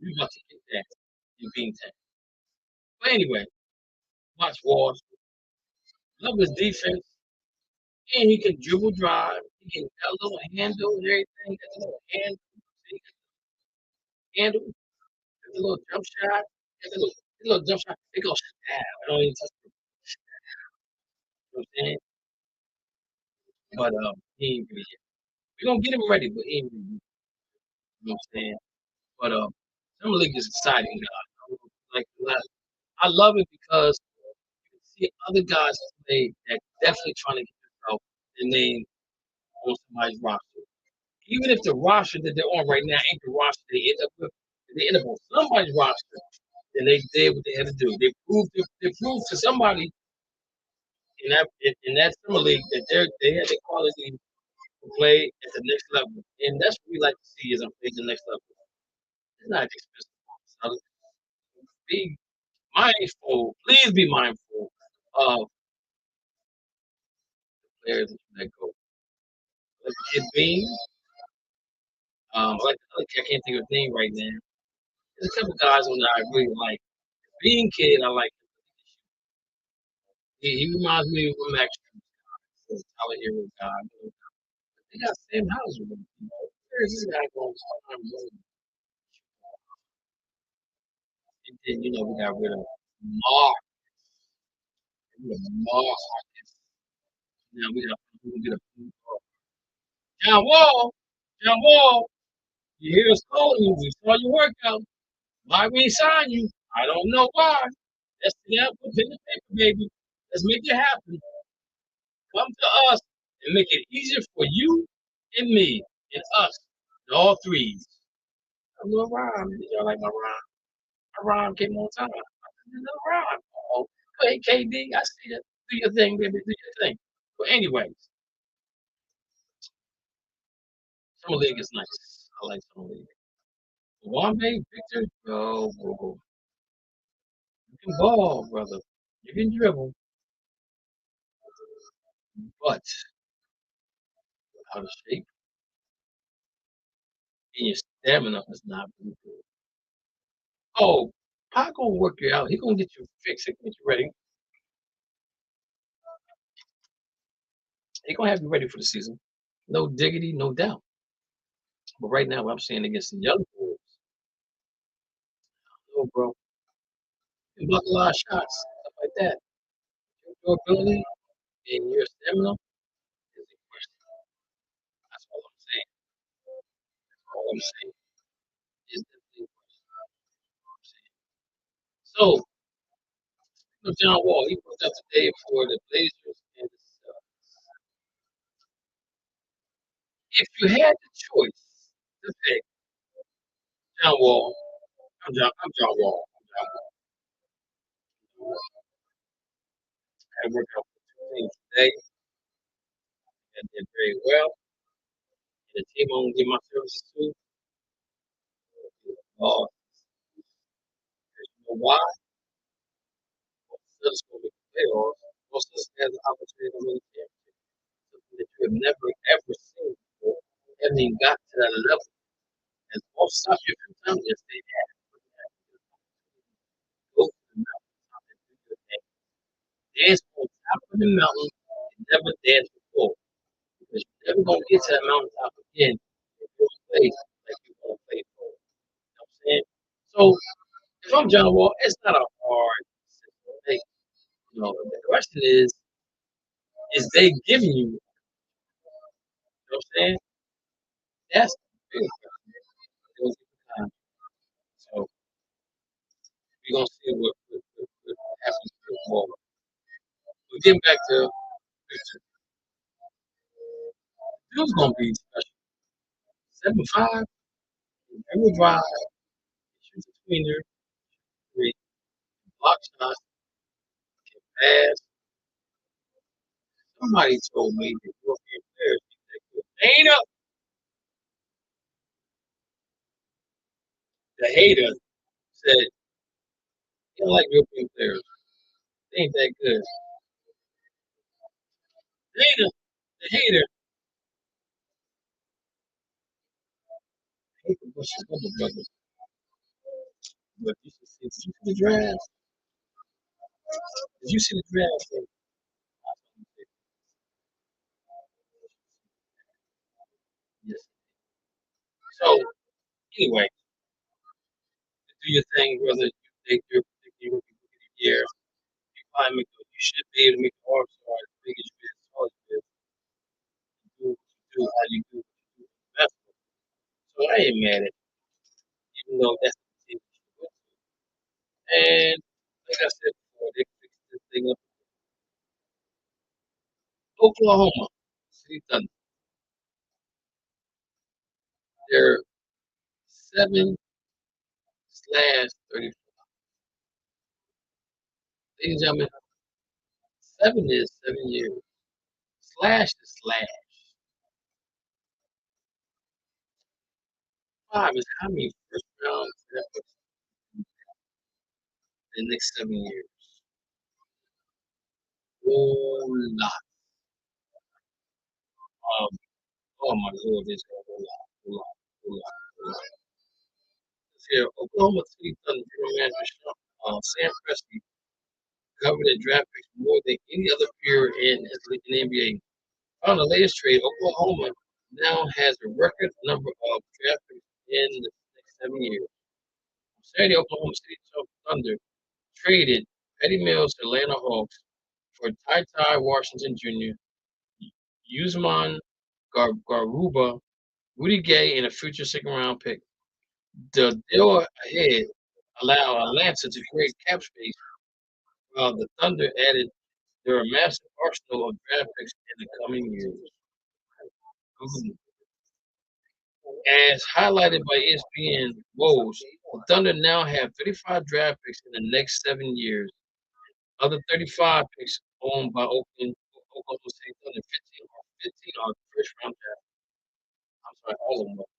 We about to get that in Beantown. But anyway, watch Wall. Love his defense. And he can dribble drive. He can got a little handle and everything. Got a little handle, got a little jump shot. Got a little jump shot. They go stab. I don't even touch the you know what I'm saying? But he ain't really yet. We're gonna get him ready, but he ain't really yet. You know what I'm saying? But Summer League is exciting, guys. I love it because you can see other guys play that definitely trying to get themselves their name on somebody's roster. Even if the roster that they're on right now ain't the roster they end up with, if they end up on somebody's roster, then they did what they had to do. They proved to somebody in that summer league that they had the quality to play at the next level. And that's what we like to see is them play at the next level. It's not expensive. So be mindful, please be mindful of players that you let go. Like the kid Bean, like I can't think of his name right now. There's a couple guys on there I really like. Bean kid, I like. He reminds me of Max, Tyler Hero guy. They got Sam Hauser with him. Where is this guy going? And then we got rid of Mark. Mark. Now we get a John Wall. John Wall. You hear us calling you. We saw your workout. Why we ain't sign you? I don't know why. Let's get out with pen and paper, baby. Let's make it happen. Come to us and make it easier for you and me and us, and all threes. A little rhyme. Did y'all like my rhyme? My rhyme came on time. A little rhyme. Oh, hey, KD, I see that. Do your thing, baby. Do your thing. But anyways, Summer League is nice. I like Summer League. Wambe, Victor, oh, you can ball, brother. You can dribble, but out of shape and your stamina is not really good. Oh, Pac gonna work you out. He gonna get you fixed. He gonna get you ready. He gonna have you ready for the season. No diggity, no doubt. But right now, what I'm saying against the young boys, no, bro, you can block a lot of shots, stuff like that. Your ability and your stamina is a question. That's all I'm saying. All I'm saying is the thing. So, John Wall, he put up today for the Blazers and the Celtics. If you had the choice to pick John Wall, I'm John Wall. I worked out for two teams today and did very well. And the team I'm gonna give my services to, because you know why? Because going to make the playoffs. Most of us has the opportunity to win the championship. Something that you have never ever seen before. Haven't even got to that level. And all stop you from time, yes, they have. Go to the mountaintop and do your thing. Dance on top of the mountain and never dance before. Because you're never gonna get to that mountaintop again if you don't play like you want to play for. You know what I'm saying? So if I'm John Wall, it's not a hard decision to make. You know, the question is they giving you? You know what I'm saying? That's the big question. So we're gonna see what happens to Wall. But getting back to Victor, dude's gonna be special. 7'5", every drive, shoots a tweener, three, block shots, can pass. Somebody told me that European players think that good. Ain't up. The hater said he don't like European players. They ain't that good. The hater, hate the Bush's other brother. But you should see, did you see the draft? Did you see the draft? Yes. So anyway, do your thing, brother. You think you're gonna be looking at year. You should be able to make the all star as big as you is, as tall as you is. Do what you do, how you do what you do best. So I ain't mad at it, even though that's the team you should go to. And like I said before, they fixed this thing up. Oklahoma City Thunder. They're 7/34. Ladies and gentlemen, 7 is 7 years. Slash is slash. 5 is how many first round draft in the next 7 years. Whole lot. Um, oh my lord, there's a whole lot. Here, Oklahoma City Thunder general manager Sam Presti covered the draft picks more than any other peer in the NBA. On the latest trade, Oklahoma now has a record number of draft picks in the next 7 years. Saturday, Oklahoma City Thunder traded Patty Mills to Atlanta Hawks for Ty Washington Jr., Usman Garuba, Rudy Gay, and a future second-round pick. The deal ahead allowed Atlanta to create cap space, while the Thunder added their massive arsenal of draft picks in the coming years. As highlighted by ESPN Woj, the Thunder now have 35 draft picks in the next 7 years. Other 35 picks owned by Oklahoma City Thunder, 15 are first round draft. I'm sorry, all of them are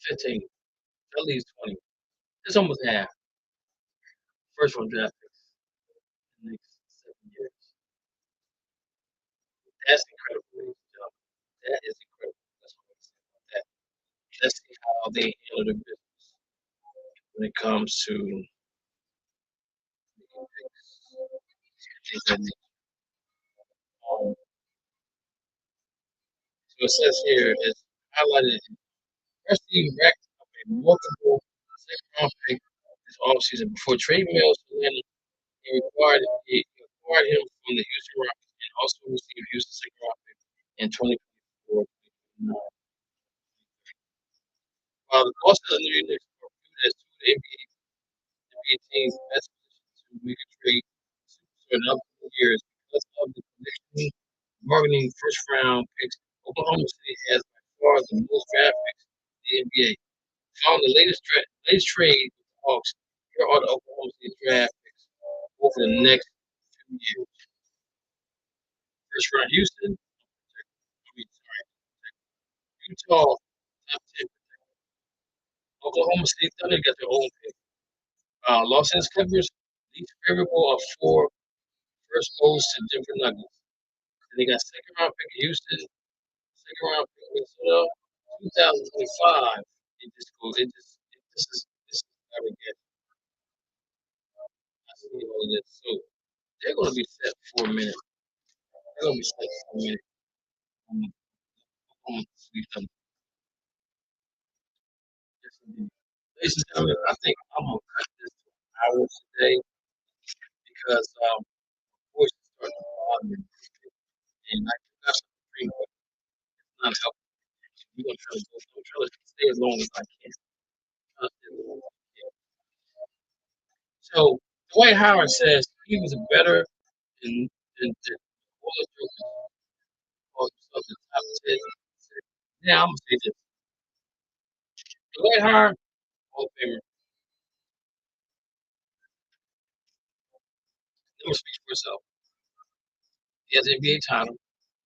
15. That leaves 20. It's almost half first round draft picks in the next 7 years. That's incredible, ladies and gentlemen. That is incredible. That's what I'm saying about that. Let's see how they handle their business when it comes to making picks and things like that. So it says here, it's highlighted. Rusty racked up a multiple second round pick this offseason before trading Mills to Atlanta. He acquired him from the Houston Rockets and also received Houston's second round pick in 2024. While the Boston and the Knicks were viewed as two of the NBA team's best positions to make a trade for another 2 years because of the connection bargaining first round picks, Oklahoma City has by far the most draft picks in the NBA. Following the latest trade with the Hawks, here are the Oklahoma City draft picks over the next 2 years. First round Houston, Utah, top 10. Oklahoma City Thunder got their own pick. Los Angeles Clippers, least favorable of 4 first goes to Denver Nuggets. And they got second round pick Houston, second round pick Minnesota, 2025. It just goes. This is arrogant. I see all of this. So they're going to be set for a minute. They're going to be set for a minute. Sweet them. Yes, indeed. Ladies and gentlemen, I think I'm going to cut this to hours today because voice is starting to bother me. And I got some dream, but it's not helping. We're going to try to go. I'm trying to stay as long as I can. So Dwight Howard says he was better than all the jokers called himself the top 10. Now I'm gonna say this. Dwight Howard, Hall of Famer, never speaks for himself. He has an NBA title,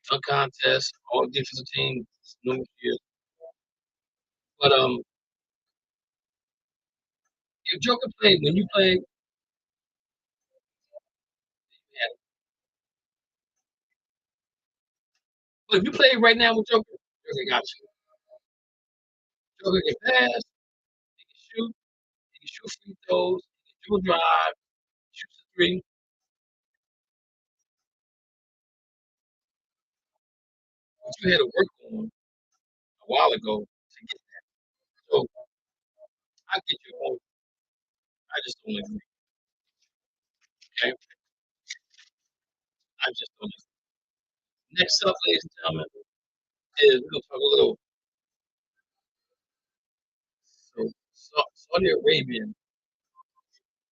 dunk contest, all defensive team, numerous years. But if Joker played when you played, yeah. But if you play right now with Joker, Joker got you. Joker can pass, he can shoot, free throws, he can dribble drive, shoot the three. But you had to work on a while ago to get that. So I get your point. I just don't agree. Okay? I just don't agree. Next up, ladies and gentlemen, is we're gonna talk a little Saudi Arabian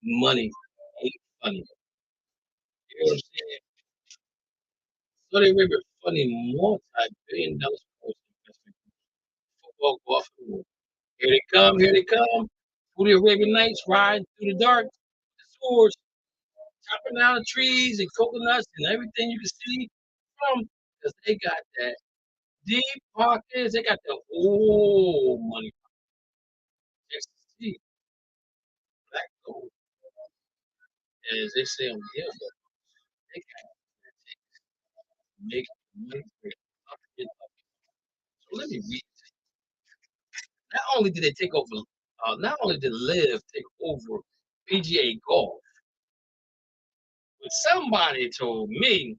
money ain't funny. You know what I'm saying? Saudi Arabia funding multi-billion-dollar sports investment, football, golf, and more. Here they come, here they come. Saudi Arabian Nights riding through the dark, the swords, chopping down the trees and coconuts and everything you can see from, because they got that deep pockets, they got the old money. XT, black gold, as they say on the air, they got make money great. So let me read. Not only did they take over, not only did Live take over PGA golf, but somebody told me,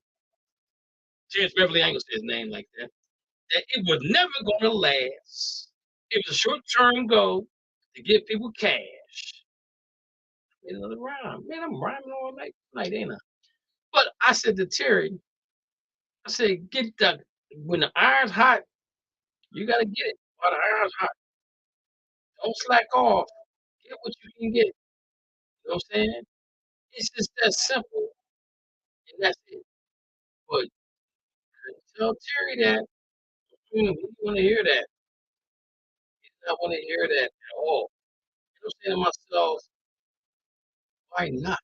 James Beverly, I ain't gonna say his name like that it was never gonna last. It was a short-term goal to give people cash. Made another rhyme. Man, I'm rhyming all night, ain't I? But I said to Terry, I said, get the when the iron's hot, you gotta get it while the iron's hot. Don't slack off. Get what you can get. You know what I'm saying? It's just that simple, and that's it. But tell Terry that he don't want to hear that. He does not want to hear that at all. I'm saying to myself, why not?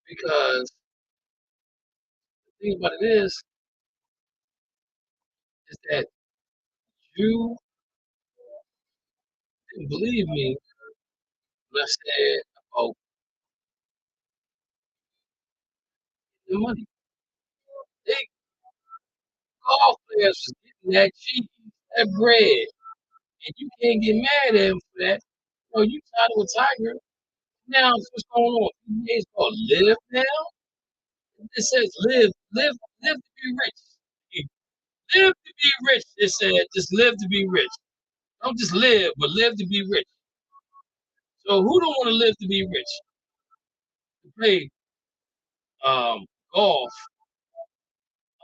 Because the thing about it is that you didn't believe me when I said about the money. They golf players was getting that cheese, that bread, and you can't get mad at him for that. No, you tied with Tiger. Now what's going on? It's called live now. It says live to be rich. Live to be rich. It said just live to be rich. Don't just live, but live to be rich. So who don't want to live to be rich? To play golf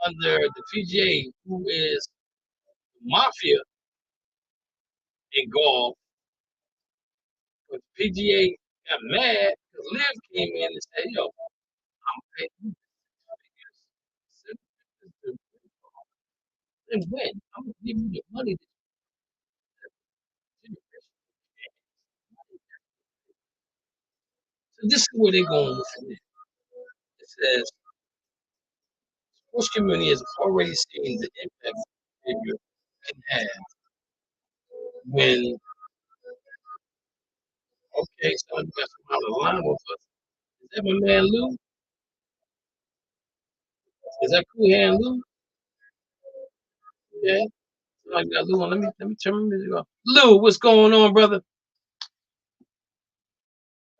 under the PGA, who is mafia in golf, but the PGA got mad because Liv came in and said, "Yo, I'm paying you and win. I'm gonna give you the money that you rich." So this is where they're going with it. It says sports community has already seen the impact behavior can have when okay, someone got some out of line with us. Is that my man Lou? Is that Cool Hand Lou? Yeah. I got Lou on. Let me turn my music off. Lou, what's going on, brother?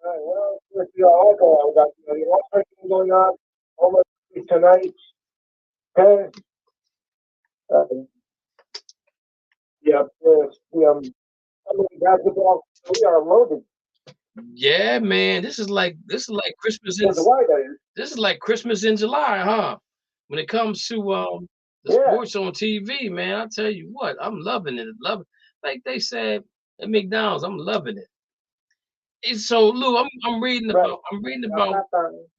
Well, with the alcohol, we got the one thing going on almost tonight. Okay. Uh, yeah, I mean, basketball, we are loaded. Yeah, man. This is like Christmas in That's why that is. this is like Christmas in July, huh? When it comes to the Yeah, sports on TV, man, I tell you what, I'm loving it. Like they said at McDonald's, I'm loving it. And so Lou, I'm reading right. about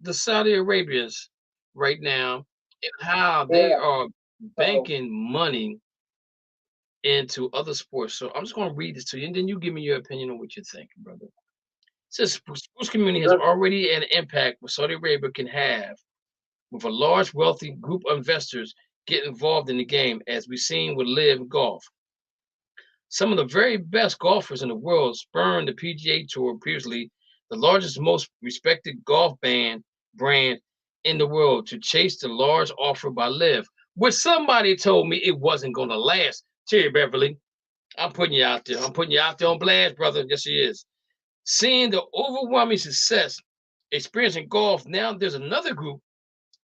the Saudi Arabians right now and how they Yeah. are Uh-oh. banking money into other sports. So I'm just gonna read this to you, and then you give me your opinion on what you're thinking, brother. It says sports community has Sure. already had an impact what Saudi Arabia can have with a large, wealthy group of investors get involved in the game, as we've seen with Live Golf. Some of the very best golfers in the world spurned the PGA Tour previously, the largest, most respected golf brand in the world, to chase the large offer by Live, which somebody told me it wasn't going to last. Terry Beverly, I'm putting you out there. I'm putting you out there on blast, brother. Yes, he is. Seeing the overwhelming success experiencing golf, now there's another group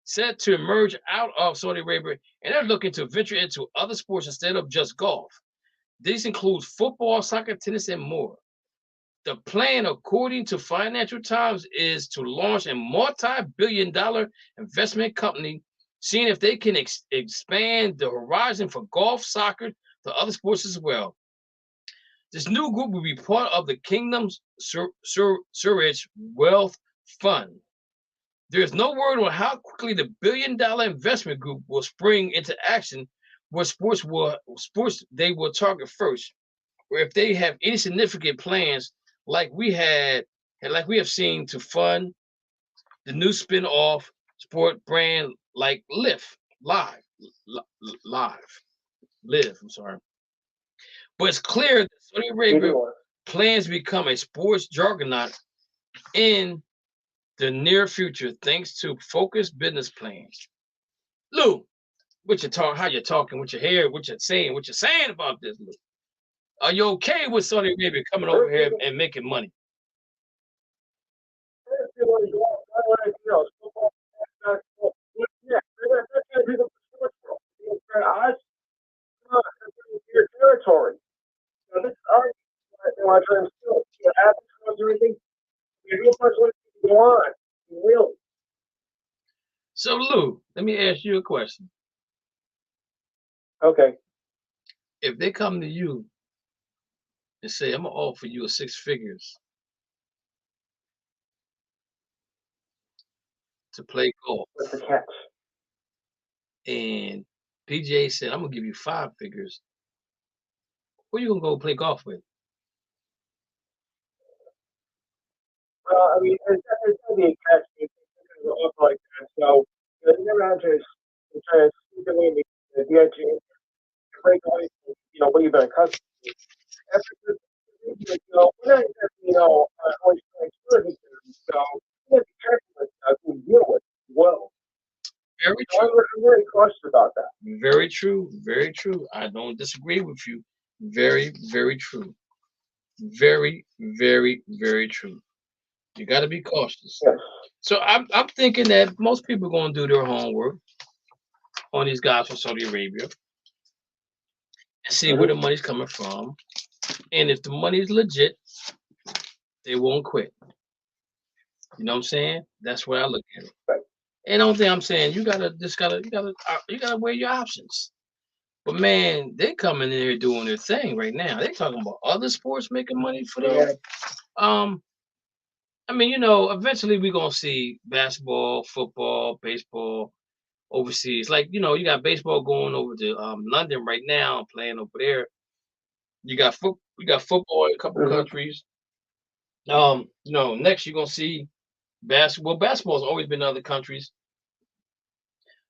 set to emerge out of Saudi Arabia, and they're looking to venture into other sports instead of just golf. These include football, soccer, tennis, and more. The plan, according to Financial Times, is to launch a multi-billion-dollar investment company, seeing if they can expand the horizon for golf, soccer, to other sports as well. This new group will be part of the Kingdom's Surge Wealth Fund. There's no word on how quickly the billion-dollar investment group will spring into action, what sports they will target first, or if they have any significant plans like we have seen to fund the new spin-off sport brand like Live, Live. I'm sorry, but it's clear that Saudi Arabia plans to become a sports juggernaut in the near future, thanks to focused business plans. Lou, what you talk, how you talking, what you hear, what you're saying about this, Lou? Are you okay with Saudi Arabia coming over here and making money? Yeah, that's going to be the sports world. Us, your territory. Now, this is our term still. You have to do anything. Real person go on. Really. So Lou, let me ask you a question. Okay. If they come to you and say, I'm gonna offer you a 6 figures to play golf, What's the catch? and PGA said, I'm gonna give you 5 figures, who you gonna go play golf with? Well, I mean, it's going to be a catch. It's going to go up like that. So, you never have to try to sneak away the edge and break away from, what you've been accustomed to. After this, we're not exactly, always playing SPURS. So, you have to be careful with that and deal with it well. Very So true. I'm very cautious about that. Very true. Very true. I don't disagree with you. Very, very true. Very, very, very true. You got to be cautious. Yes. So I'm thinking that most people are going to do their homework on these guys from Saudi Arabia and see where the money's coming from. And if the money is legit, they won't quit. You know what I'm saying? That's where I look at it. Right. And the only thing I'm saying, you gotta weigh your options. But man, they coming in here doing their thing right now. They talking about other sports making money for them. Yeah. I mean, eventually we're gonna see basketball, football, baseball overseas. Like, you got baseball going over to London right now, playing over there. You got football in a couple countries. Next you're gonna see basketball. Basketball's always been in other countries,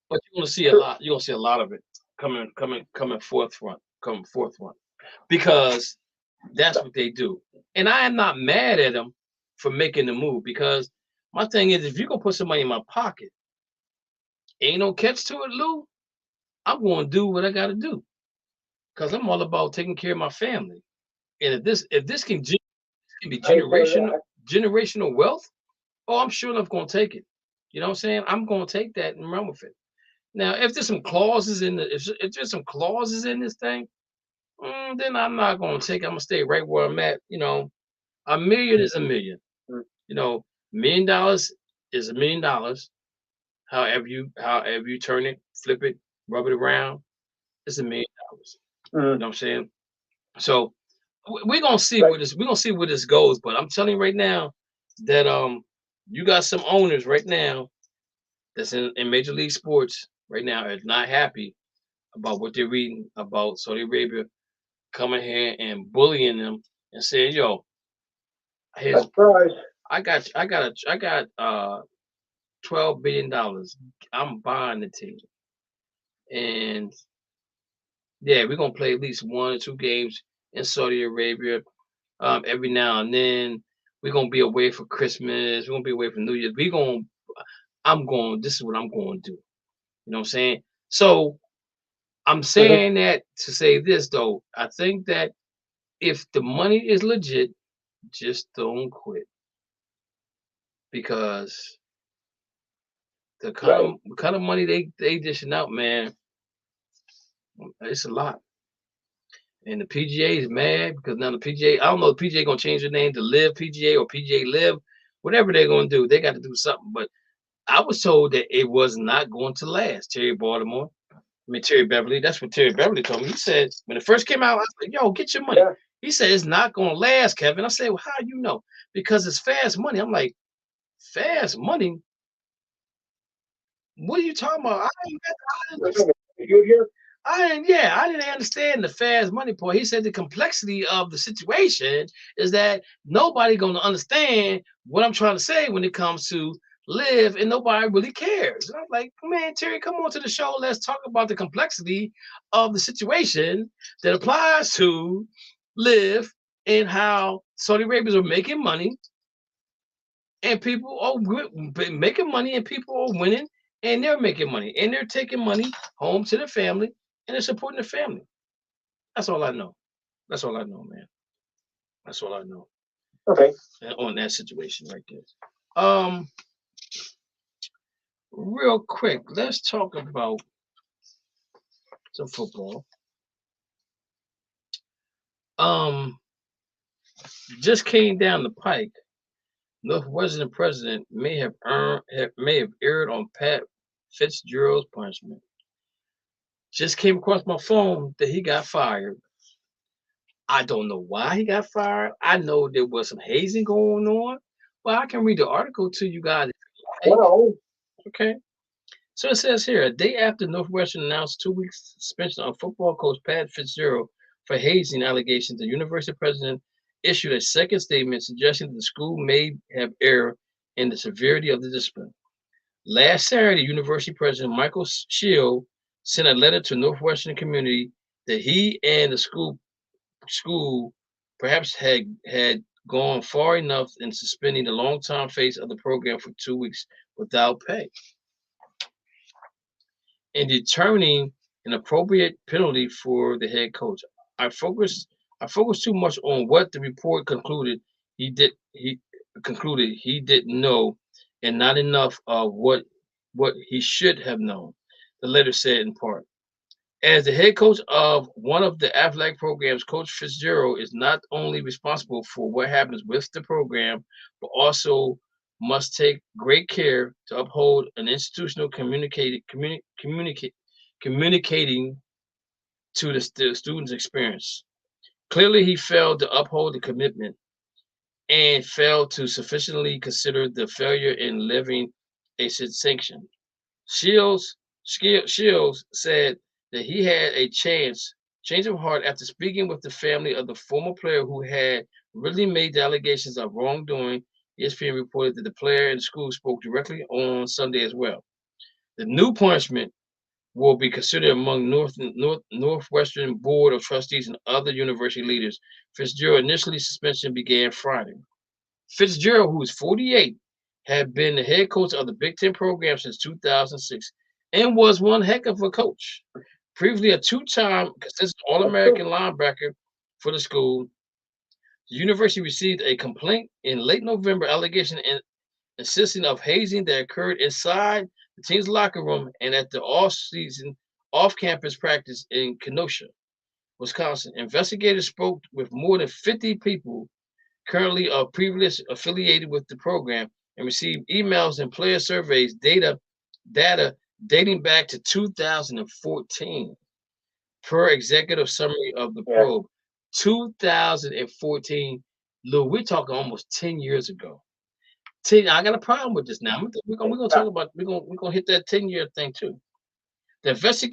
but you're gonna see a lot. You're gonna see a lot of it coming forefront, because that's what they do. And I am not mad at them for making the move, because my thing is, if you're gonna put some money in my pocket, ain't no catch to it, Lou. I'm gonna do what I gotta do, because I'm all about taking care of my family. And if this can be generational wealth, oh, I'm sure enough gonna take it. You know what I'm saying? I'm gonna take that and run with it. Now, if there's some clauses in if there's some clauses in this thing, then I'm not gonna take it. I'm gonna stay right where I'm at. A million is a million. $1 million is $1 million. However you turn it, flip it, rub it around, it's $1 million. You know what I'm saying? So we're gonna see where this goes. But I'm telling you right now that you got some owners right now that's in Major League Sports right now are not happy about what they're reading about Saudi Arabia coming here and bullying them and saying, "Yo, I got $12 billion. I'm buying the team, and yeah, we're gonna play at least 1 or 2 games in Saudi Arabia every now and then. We're gonna be away for Christmas. We're gonna be away for New Year's. This is what I'm going to do. You know what I'm saying? So I'm saying that to say this, though. I think that if the money is legit, just don't quit, because the kind of money they dishing out, man, it's a lot. And the PGA is mad because now the PGA, I don't know if the PGA gonna change their name to Live PGA or PGA Live, whatever they're gonna do, they got to do something. But I was told that it was not going to last. Terry Beverly, that's what Terry Beverly told me. He said when it first came out, I was like, yo, get your money. He said it's not gonna last, Kevin. I said, well, how you know? Because it's fast money. I'm like, fast money? What are you talking about? I didn't understand the fast money part. He said the complexity of the situation is that nobody gonna understand what I'm trying to say when it comes to Live, and nobody really cares. And I'm like, man, Terry, come on to the show. Let's talk about the complexity of the situation that applies to Live and how Saudi Arabians are making money, and people are making money, and people are winning, and they're making money, and they're taking money home to their family, and they're supporting their family. That's all I know. That's all I know, man. That's all I know. Okay. On that situation right there. Real quick, let's talk about some football. Just came down the pike. Northwestern president may have erred on Pat Fitzgerald's punishment. Just came across my phone that he got fired. I don't know why he got fired. I know there was some hazing going on. Well, I can read the article to you guys. Well, Okay. So it says here, a day after Northwestern announced 2 week suspension of football coach Pat Fitzgerald for hazing allegations, the university president issued a second statement suggesting that the school may have erred in the severity of the discipline. Last Saturday, University President Michael Shield sent a letter to Northwestern community that he and the school perhaps had gone far enough in suspending the longtime face of the program for 2 weeks without pay and determining an appropriate penalty for the head coach. I focused I focused too much on what the report concluded he didn't know and not enough of what he should have known, the letter said in part. As the head coach of one of the athletic programs, Coach Fitzgerald is not only responsible for what happens with the program, but also must take great care to uphold an institutional communicating to the student's experience. Clearly, he failed to uphold the commitment and failed to sufficiently consider the failure in living a sanction. Shields said that he had a change of heart after speaking with the family of the former player who had really made the allegations of wrongdoing. ESPN reported that the player and the school spoke directly on Sunday as well. The new punishment will be considered among Northwestern Board of Trustees and other university leaders. Fitzgerald initially suspension began Friday. Fitzgerald, who is 48, had been the head coach of the Big Ten program since 2006 and was one heck of a coach. Previously a two-time consistent All-American linebacker for the school, the university received a complaint in late November allegation insisting of hazing that occurred inside the team's locker room and at the off-campus practice in Kenosha, Wisconsin. Investigators spoke with more than 50 people currently are previously affiliated with the program and received emails and player surveys data dating back to 2014 per executive summary of the probe. 2014, Lou, we're talking almost 10 years ago. I got a problem with this now. We're gonna talk about we're gonna hit that 10-year thing too. This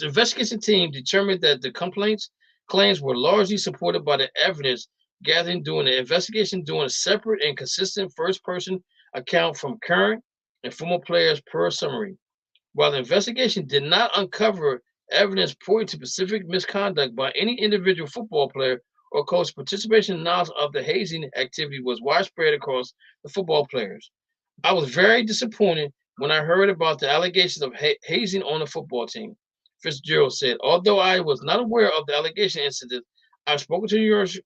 investigation team determined that the claims were largely supported by the evidence gathering during the investigation, doing a separate and consistent first-person account from current and former players per summary. While the investigation did not uncover evidence pointing to specific misconduct by any individual football player or coach, participation and knowledge of the hazing activity was widespread across the football players. I was very disappointed when I heard about the allegations of hazing on the football team, Fitzgerald said. Although I was not aware of the allegation incident, I've spoken to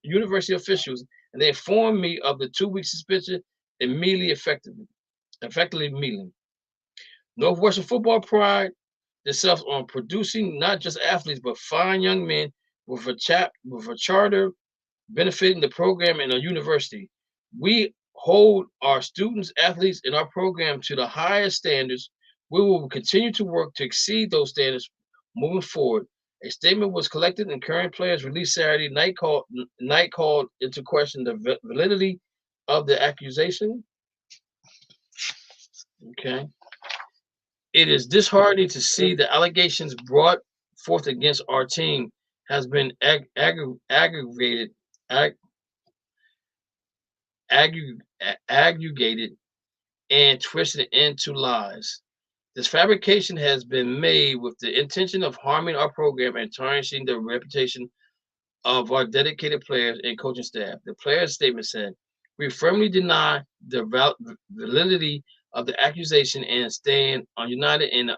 university officials and they informed me of the 2-week suspension effectively immediately. Northwestern football pride themselves on producing not just athletes but fine young men with a charter benefiting the program and a university. We hold our students, athletes, in our program to the highest standards. We will continue to work to exceed those standards moving forward. A statement was collected and current players released Saturday night called into question the validity of the accusation. Okay. It is disheartening to see the allegations brought forth against our team has been aggregated and twisted into lies. This fabrication has been made with the intention of harming our program and tarnishing the reputation of our dedicated players and coaching staff. The players' statement said, "We firmly deny the validity of the accusation and stand united in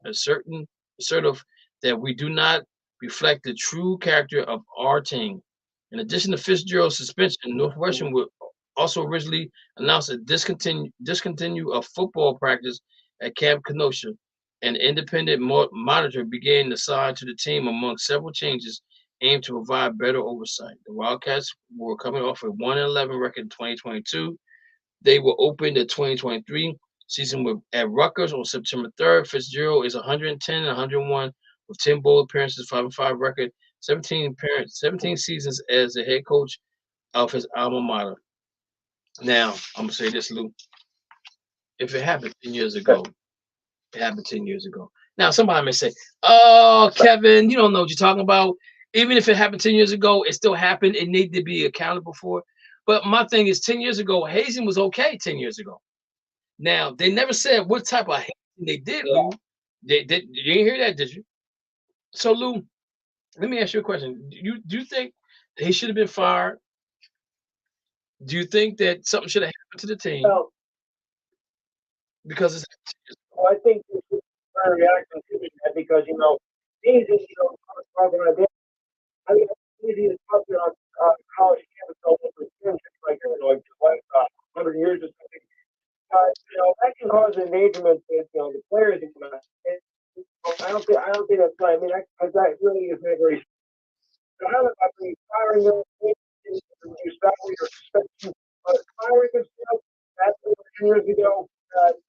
assertive that we do not reflect the true character of our team." In addition to Fitzgerald's suspension, Northwestern would also originally announced a discontinue of football practice at Camp Kenosha. An independent monitor began to assign to the team among several changes aimed to provide better oversight. The Wildcats were coming off a 1-11 record in 2022. They will open the 2023 season at Rutgers on September 3rd. Fitzgerald is 110 and 101 with 10 bowl appearances, 5-5 record, 17 seasons as the head coach of his alma mater. Now, I'm gonna say this, Lou. If it happened 10 years ago, it happened 10 years ago. Now, somebody may say, "Oh, Kevin, you don't know what you're talking about. Even if it happened 10 years ago, it still happened. It needed to be accountable for." But my thing is, 10 years ago, hazing was okay 10 years ago. Now, they never said what type of hazing they did, Lou. You didn't hear that, did you? So, Lou, let me ask you a question. Do you think he should have been fired? Do you think that something should have happened to the team? Well, Because it's I think this is a reaction to that because, easy, talking about this. I mean, it's easy to talk on college campus over for like 100 years or something. That can cause endangerment to, the players. I don't think that's right. I mean, that really is not very. I don't know about the firing them, reduce salary or suspension, but firing themselves, that's 10 years ago. That's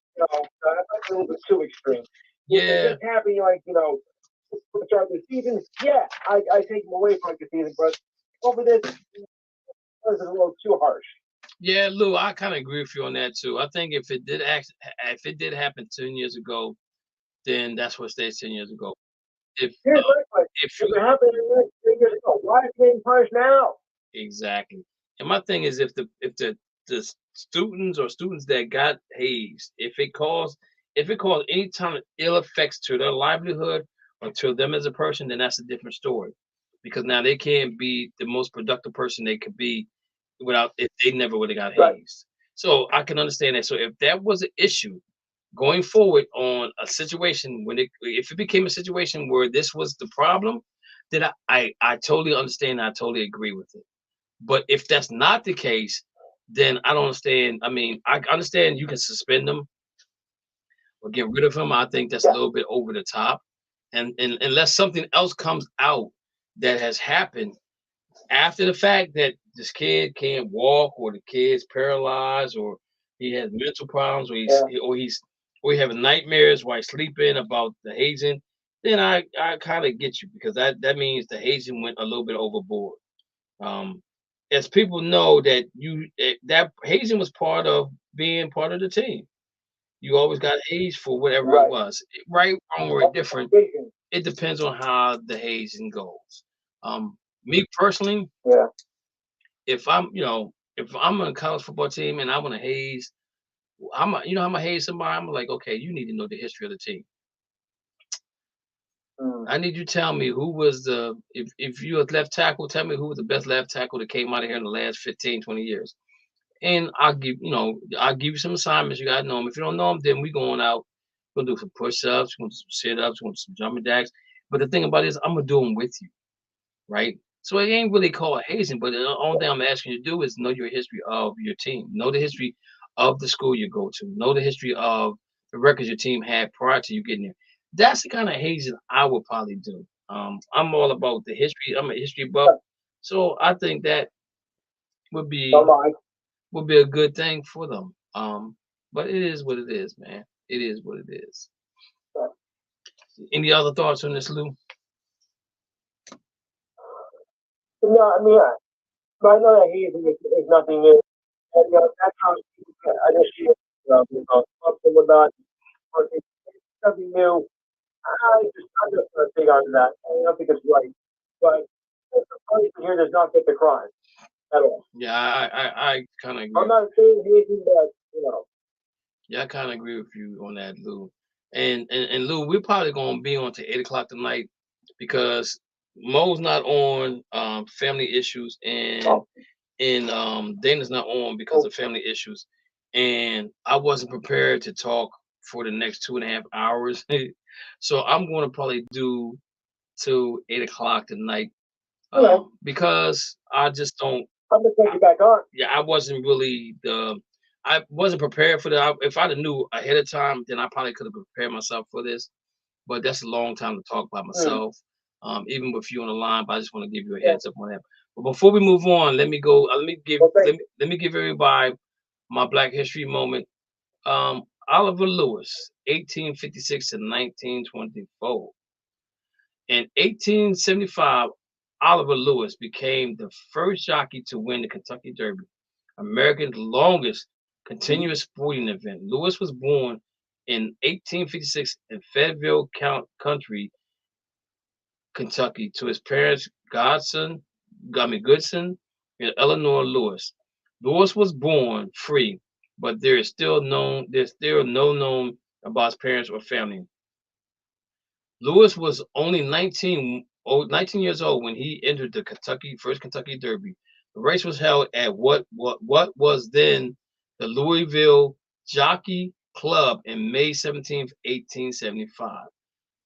a little bit too extreme. yeah, Just having start the season, yeah, I take them away from the season, but over this was a little too harsh. yeah, Lou. I kind of agree with you on that too. I think if it did happen 10 years ago, then that's what stays 10 years ago. If Here's my question: if if you it happened 3 years ago, why is it getting punished now? exactly, and my thing is if the students that got hazed, if it caused any kind of ill effects to their livelihood or to them as a person, then that's a different story. Because now they can't be the most productive person they could be without if they never would have got Right. hazed. So I can understand that. So if that was an issue going forward on a situation if it became a situation where this was the problem, then I totally understand. I totally agree with it. But if that's not the case, then I don't understand. I mean, I understand you can suspend them or get rid of them. I think that's a little bit over the top. And unless something else comes out that has happened after the fact that this kid can't walk or the kid's paralyzed or he has mental problems or he's having nightmares while he's sleeping about the hazing, then I kind of get you because that means the hazing went a little bit overboard. Um, as people know that that hazing was part of being part of the team. You always got hazed for whatever it Right. was, right, wrong, or indifferent. It depends on how the hazing goes. Me personally, Yeah. if I'm on a college football team and I want to haze, I'm gonna haze somebody. I'm like, okay, you need to know the history of the team. I need you to tell me who was if you're a left tackle, tell me who was the best left tackle that came out of here in the last 15, 20 years. And I'll give you some assignments. You gotta know them. If you don't know them, then we going out. We're gonna do some push-ups, we're gonna do some sit-ups, we're gonna do some jumping jacks. But the thing about it is I'm gonna do them with you, right? So it ain't really called hazing, but the only thing I'm asking you to do is know your history of your team. Know the history of the school you go to. Know the history of the records your team had prior to you getting there. That's the kind of hazing I would probably do. I'm all about the history. I'm a history buff, so I think that would be would be a good thing for them. But it is what it is, man. It is what it is. Any other thoughts on this, Lou? No, I mean, I know that is nothing new. And, that's how I initiated, clubs and whatnot. It's nothing new. I'm just going to dig on that. I don't think it's right. But the punishment here does not fit the crime at all. Yeah, I kind of agree. I'm not saying anything, but, Yeah, I kind of agree with you on that, Lou. And Lou, we're probably gonna be on to 8 o'clock tonight because Mo's not on family issues and Dana's not on because of family issues. And I wasn't prepared to talk for the next 2.5 hours. So I'm gonna probably do till 8 o'clock tonight. Because I just don't I'm going to take you back on. yeah, I wasn't prepared for that. If I'd have knew ahead of time, then I probably could have prepared myself for this. But that's a long time to talk by myself, even with you on the line. But I just want to give you a heads up on that. But before we move on, let me go. Let me give everybody my Black History moment. Oliver Lewis, 1856 to 1924. In 1875, Oliver Lewis became the first jockey to win the Kentucky Derby, America's longest continuous sporting event. Lewis was born in 1856 in Fayetteville Country, Kentucky, to his parents Goodson and Eleanor Lewis. Lewis was born free, but there's still no known about his parents or family. Lewis was only 19 years old when he entered the first Kentucky Derby. The race was held at what was then the Louisville Jockey Club in May 17th, 1875,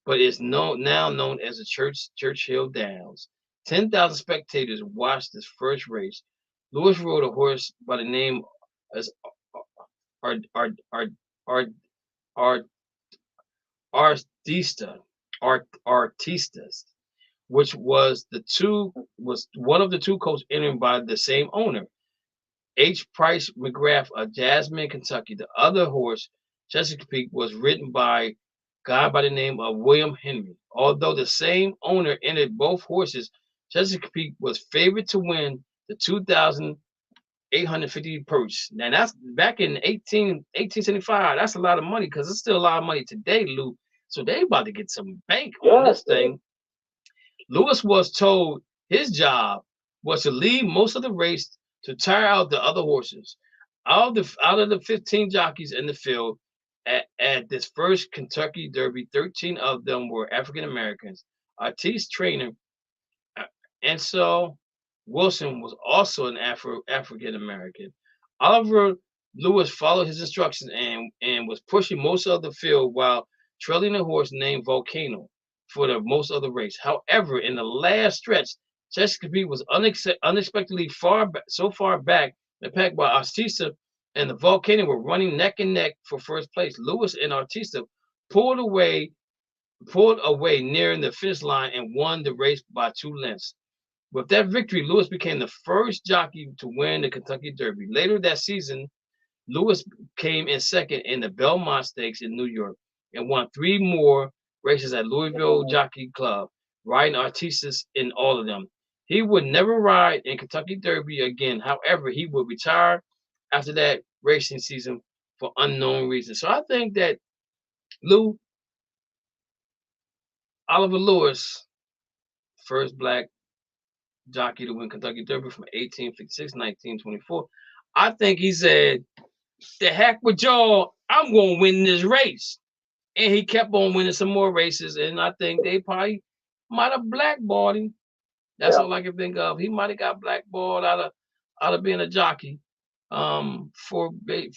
but is now known as the Churchill Downs. 10,000 spectators watched this first race. Lewis rode a horse by the name as Artistas, which was one of the two colts entered by the same owner, H. Price McGrath of Jasmine, Kentucky. The other horse, Chesapeake, was ridden by a guy by the name of William Henry. Although the same owner entered both horses, Chesapeake was favored to win the 2,850 purse. Now that's back in 1875. That's a lot of money, because it's still a lot of money today, Lou. So they about to get some bank on this thing. Lewis was told his job was to lead most of the race to tire out the other horses. Out of the 15 jockeys in the field at this first Kentucky Derby, 13 of them were African Americans. Artiste trainer Ansel Wilson was also an African American. Oliver Lewis followed his instructions and was pushing most of the field while trailing a horse named Volcano for the most of the race. However, in the last stretch, Chesapeake was unexpectedly so far back that packed by Artista and the Volcano were running neck and neck for first place. Lewis and Artista pulled away nearing the finish line and won the race by 2 lengths. With that victory, Lewis became the first jockey to win the Kentucky Derby. Later that season, Lewis came in second in the Belmont Stakes in New York and won 3 more races at Louisville Jockey Club, riding Artistas in all of them. He would never ride in Kentucky Derby again. However, he would retire after that racing season for unknown reasons. So I think that Oliver Lewis, first black jockey to win Kentucky Derby from 1856 to 1924. I think he said, "The heck with y'all, I'm going to win this race." And he kept on winning some more races, and I think they probably might have blackballed him. That's all I can think of. He might have got blackballed out of being a jockey for the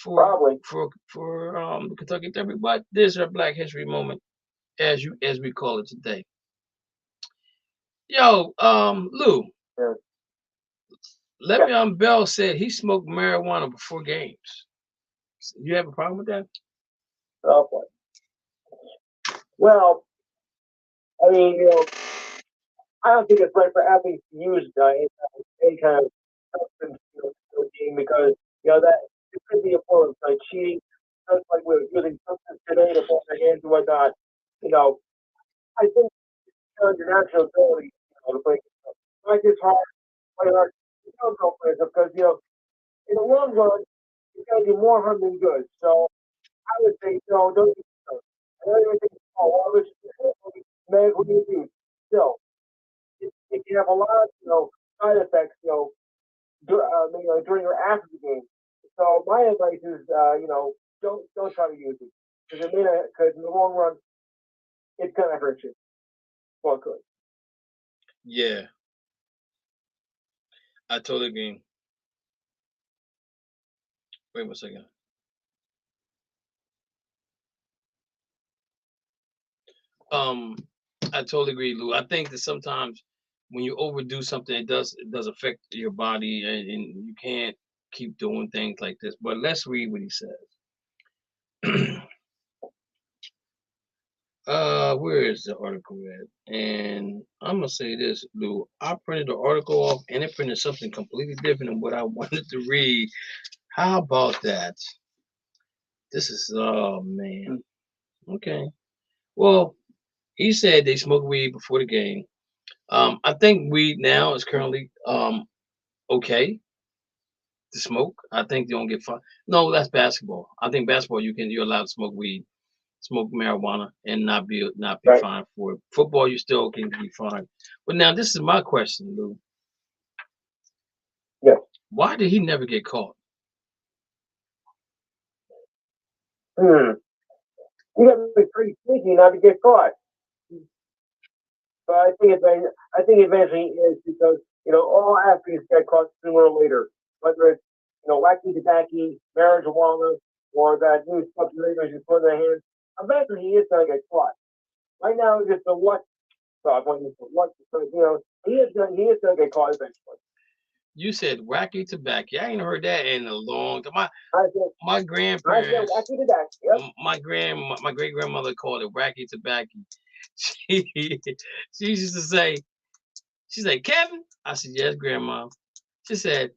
Kentucky Derby. But this is a Black History moment, as we call it today. Yo, Lou. Yeah. Le'Veon Bell said he smoked marijuana before games. You have a problem with that? Oh boy. Well, I mean, I don't think it's right for athletes to use any kind of substance game, because that it could be a form of cheating, just like we're using substance today to put their hands and whatnot. I think your natural ability, to play practice hard, play hard, go for it, because in the long run, it's going to do more harm than good. So I would say, don't do so. I don't even think medical use. Still, it can have a lot of side effects, during or after the game. So my advice is, don't try to use it, because in the long run, it's gonna hurt you. Well, it could. Yeah, I totally agree. Wait 1 second. I totally agree, Lou. I think that sometimes when you overdo something, it does affect your body, and you can't keep doing things like this. But let's read what he says. Where is the article at? And I'm gonna say this, Lou. I printed the article off, and it printed something completely different than what I wanted to read. How about that? This is, oh man. Okay. Well, He said they smoke weed before the game. I think weed now is currently okay to smoke. I think you don't get fined. No, that's basketball. I think basketball you're allowed to smoke weed, smoke marijuana, and not be Right. fined for it. Football you still can be fined. But now this is my question, Lou. Yeah. Why did he never get caught? You got to be pretty sneaky not to get caught. But I think eventually is because all athletes get caught sooner or later, whether it's wacky tobacco, marijuana, or that new substance you put in their hands. Eventually, he is going to get caught. Right now, it's just the luck stuff. When you luck, he is going to get caught eventually. You said wacky tobacco. I ain't heard that in a long time. My I said grandparents, wacky tobacco. Yep. my great grandmother called it wacky tobacco. She used to say, she said, Kevin. I said, yes, grandma. She said,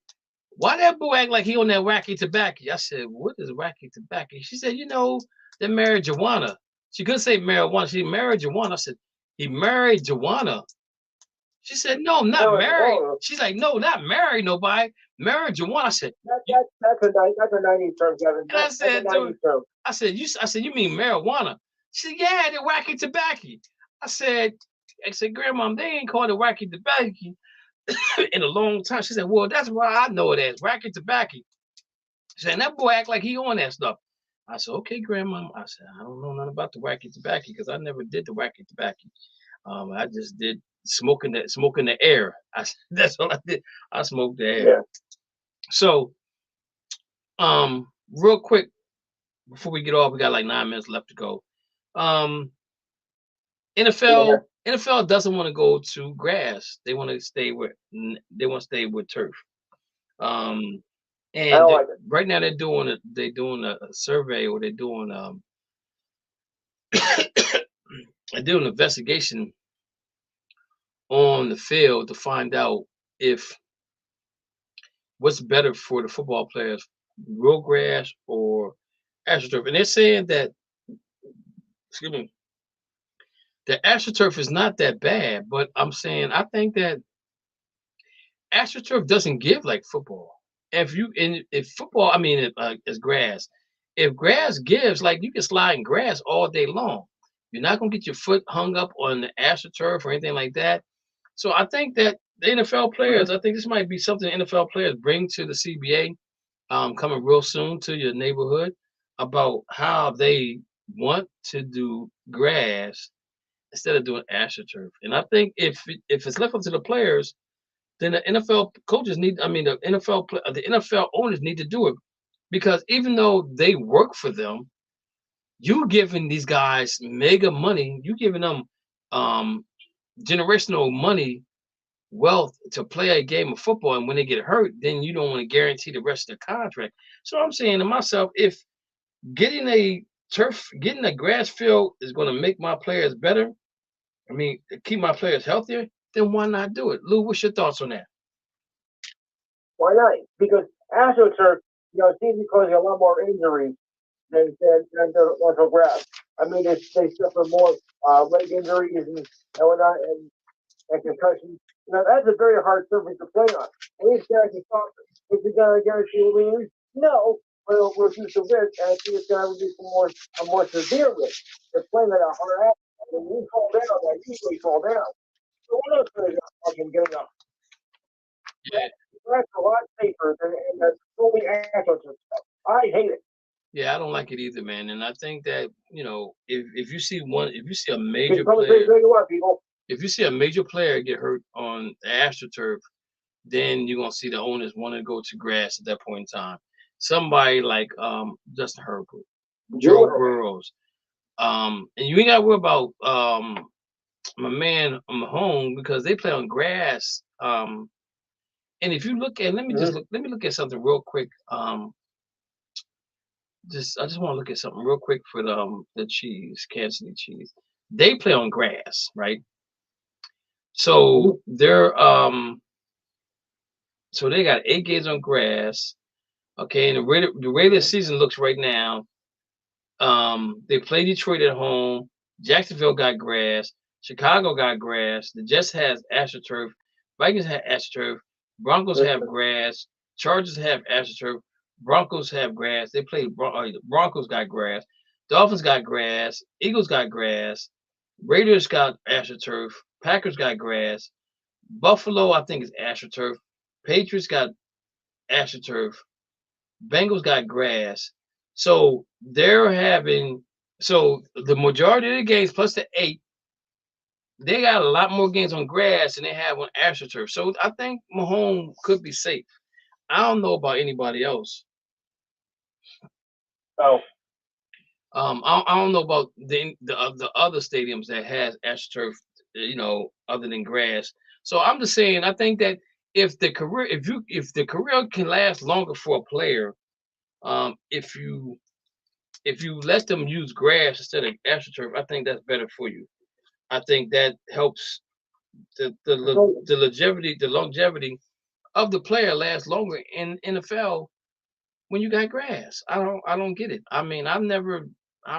why that boy act like he on that wacky tobacco? I said, what is wacky tobacco? She said, the marijuana. She couldn't say marijuana. She married marijuana. I said, he married Joanna. She said, no, not married. She's like, no, not married nobody. Married Joanna. I said, that's a 90s term, Kevin. And I said, you mean marijuana? She said, yeah, the wacky tobacco. I said, Grandma, they ain't called it wacky tobacco in a long time. She said, well, that's why I know it as wacky tobacco. She said, and that boy act like he on that stuff. I said, okay, Grandma. I said, I don't know nothing about the wacky tobacco because I never did the wacky tobacco. I just did smoking the air. That's all I did. I smoked the air. Yeah. So, real quick before we get off, we got like 9 minutes left to go. NFL doesn't want to go to grass. They want to stay with turf. And right now they're doing a survey, or they're doing an investigation on the field to find out if what's better for the football players, real grass or AstroTurf. And they're saying that, excuse me, the AstroTurf is not that bad, but I'm saying I think that AstroTurf doesn't give like football. If football, I mean, it's grass. If grass gives, like you can slide in grass all day long. You're not gonna get your foot hung up on the AstroTurf or anything like that. So I think that the NFL players, I think this might be something NFL players bring to the CBA, coming real soon to your neighborhood, about how they want to do grass instead of doing AstroTurf. And I think if it's left up to the players, then the NFL coaches the NFL owners need to do it, because even though they work for them, you giving these guys mega money, you giving them generational money, wealth to play a game of football, and when they get hurt, then you don't want to guarantee the rest of the contract. So I'm saying to myself, if getting a grass field is going to make my players better, keep my players healthier, then why not do it? Lou, what's your thoughts on that? Why not? Because AstroTurf, seems to cause you a lot more injuries than natural grass. They suffer more leg injuries and whatnot, and concussions. That's a very hard surface to play on. And these guys are soccer. Is it going to guarantee you will lose? No, but it'll reduce the risk, and I think it's going to reduce a more severe risk. They're playing at a hard act, and when you fall down, they usually fall down. So what else are they fucking getting up? Yeah. That's a lot safer than that's only AstroTurf stuff. I hate it. Yeah, I don't like it either, man. And I think that if you see a major player, if you see a major player get hurt on the AstroTurf, then you're gonna see the owners want to go to grass at that point in time. Somebody like Justin Herbert, Joe Burrows, and you ain't gotta worry about my man Mahomes, because they play on grass. And if you look at, let me look at something real quick. I just want to look at something real quick for the Kansas City Chiefs. They play on grass, right? So they're so they got 8 games on grass. Okay, and the way the season looks right now, they play Detroit at home. Jacksonville got grass. Chicago got grass. The Jets has AstroTurf. Vikings have AstroTurf. Broncos have grass. Chargers have AstroTurf. Broncos have grass. They play. Broncos got grass. Dolphins got grass. Eagles got grass. Raiders got AstroTurf. Packers got grass. Buffalo, I think, is AstroTurf. Patriots got AstroTurf. Bengals got grass. So they're having. So the majority of the games plus the 8, they got a lot more games on grass than they have on AstroTurf. So I think Mahomes could be safe. I don't know about anybody else. Oh. I don't know about the other stadiums that has AstroTurf, other than grass. So I'm just saying, I think that if the career can last longer for a player, if you let them use grass instead of AstroTurf, I think that's better for you. I think that helps the longevity of the player lasts longer in NFL when you got grass. I don't get it. I mean, I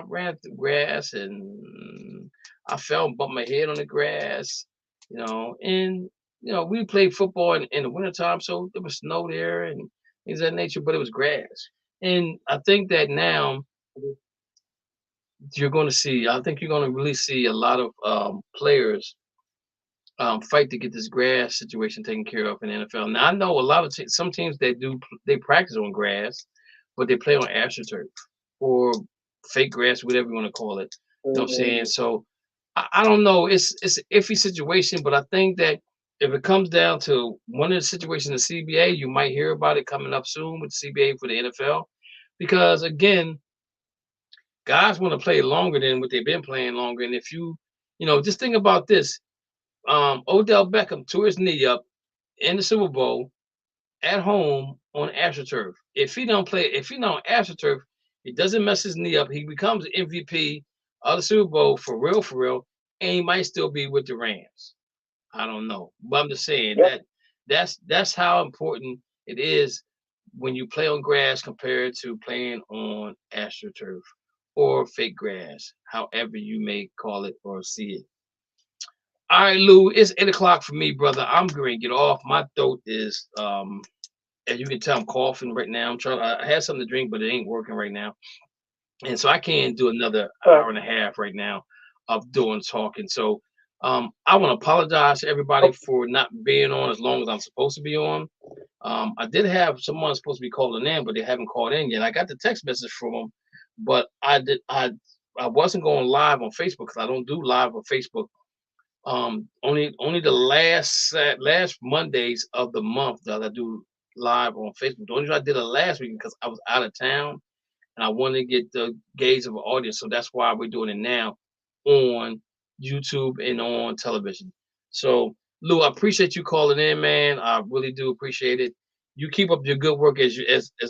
ran through grass and I fell and bumped my head on the grass, and we played football in the wintertime, so there was snow there and things of that nature, but it was grass. And I think that now you're going to really see a lot of players fight to get this grass situation taken care of in the NFL. Now I know a lot of some teams they practice on grass, but they play on AstroTurf or fake grass, whatever you want to call it. You know what I'm saying? So I don't know. It's an iffy situation, but I think that if it comes down to one of the situations in the CBA, you might hear about it coming up soon with the CBA for the NFL, because again, guys want to play longer than what they've been playing longer. And if just think about this. Odell Beckham tore his knee up in the Super Bowl at home on AstroTurf. If he don't on AstroTurf, he doesn't mess his knee up. He becomes MVP of the Super Bowl for real, and he might still be with the Rams. I don't know, but I'm just saying that's how important it is when you play on grass compared to playing on AstroTurf or fake grass, however you may call it or see it. All right, Lou, it's 8 o'clock for me, brother. I'm going to get off. My throat is, as you can tell, I'm coughing right now. I had something to drink, but it ain't working right now. And so I can't do another hour and a half right now of doing talking. So I want to apologize to everybody for not being on as long as I'm supposed to be on. I did have someone supposed to be calling in, but they haven't called in yet. I got the text message from them, but I wasn't going live on Facebook because I don't do live on Facebook. Only the last Mondays of the month that I do live on Facebook. The only reason I did it last week because I was out of town and I wanted to get the gauge of an audience. So that's why we're doing it now on YouTube and on television. So Lou, I appreciate you calling in, man. I really do appreciate it. You keep up your good work as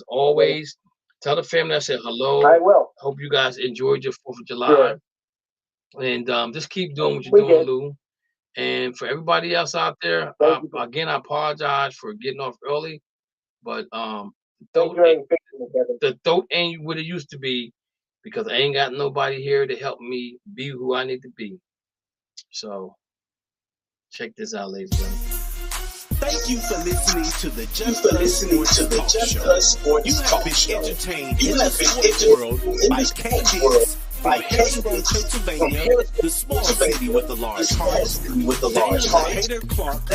always. Tell the family I said hello. I will. Hope you guys enjoyed your 4th of July. Yeah. And just keep doing what you're doing, Lou. And for everybody else out there, again, I apologize for getting off early, but the throat ain't what it used to be because I ain't got nobody here to help me be who I need to be. So check this out, ladies and gentlemen. Thank you for listening to the Just Us Sports Talk Show. You have been entertained in the sports world by KBS. From Harrisburg, Pennsylvania, the small city with the large heart. Hader Clark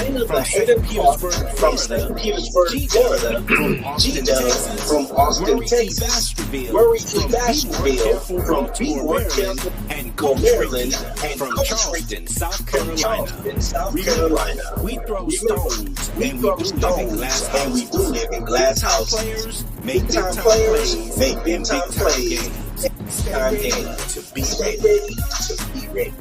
from St. Petersburg, Florida. G-Dub from Austin, Texas. Murray E. Baskerville from Baltimore, Maryland. And Cole Maryland from Charleston, South Carolina. We throw stones and we do live in glass houses. Big time players make big time plays. It's time to be ready.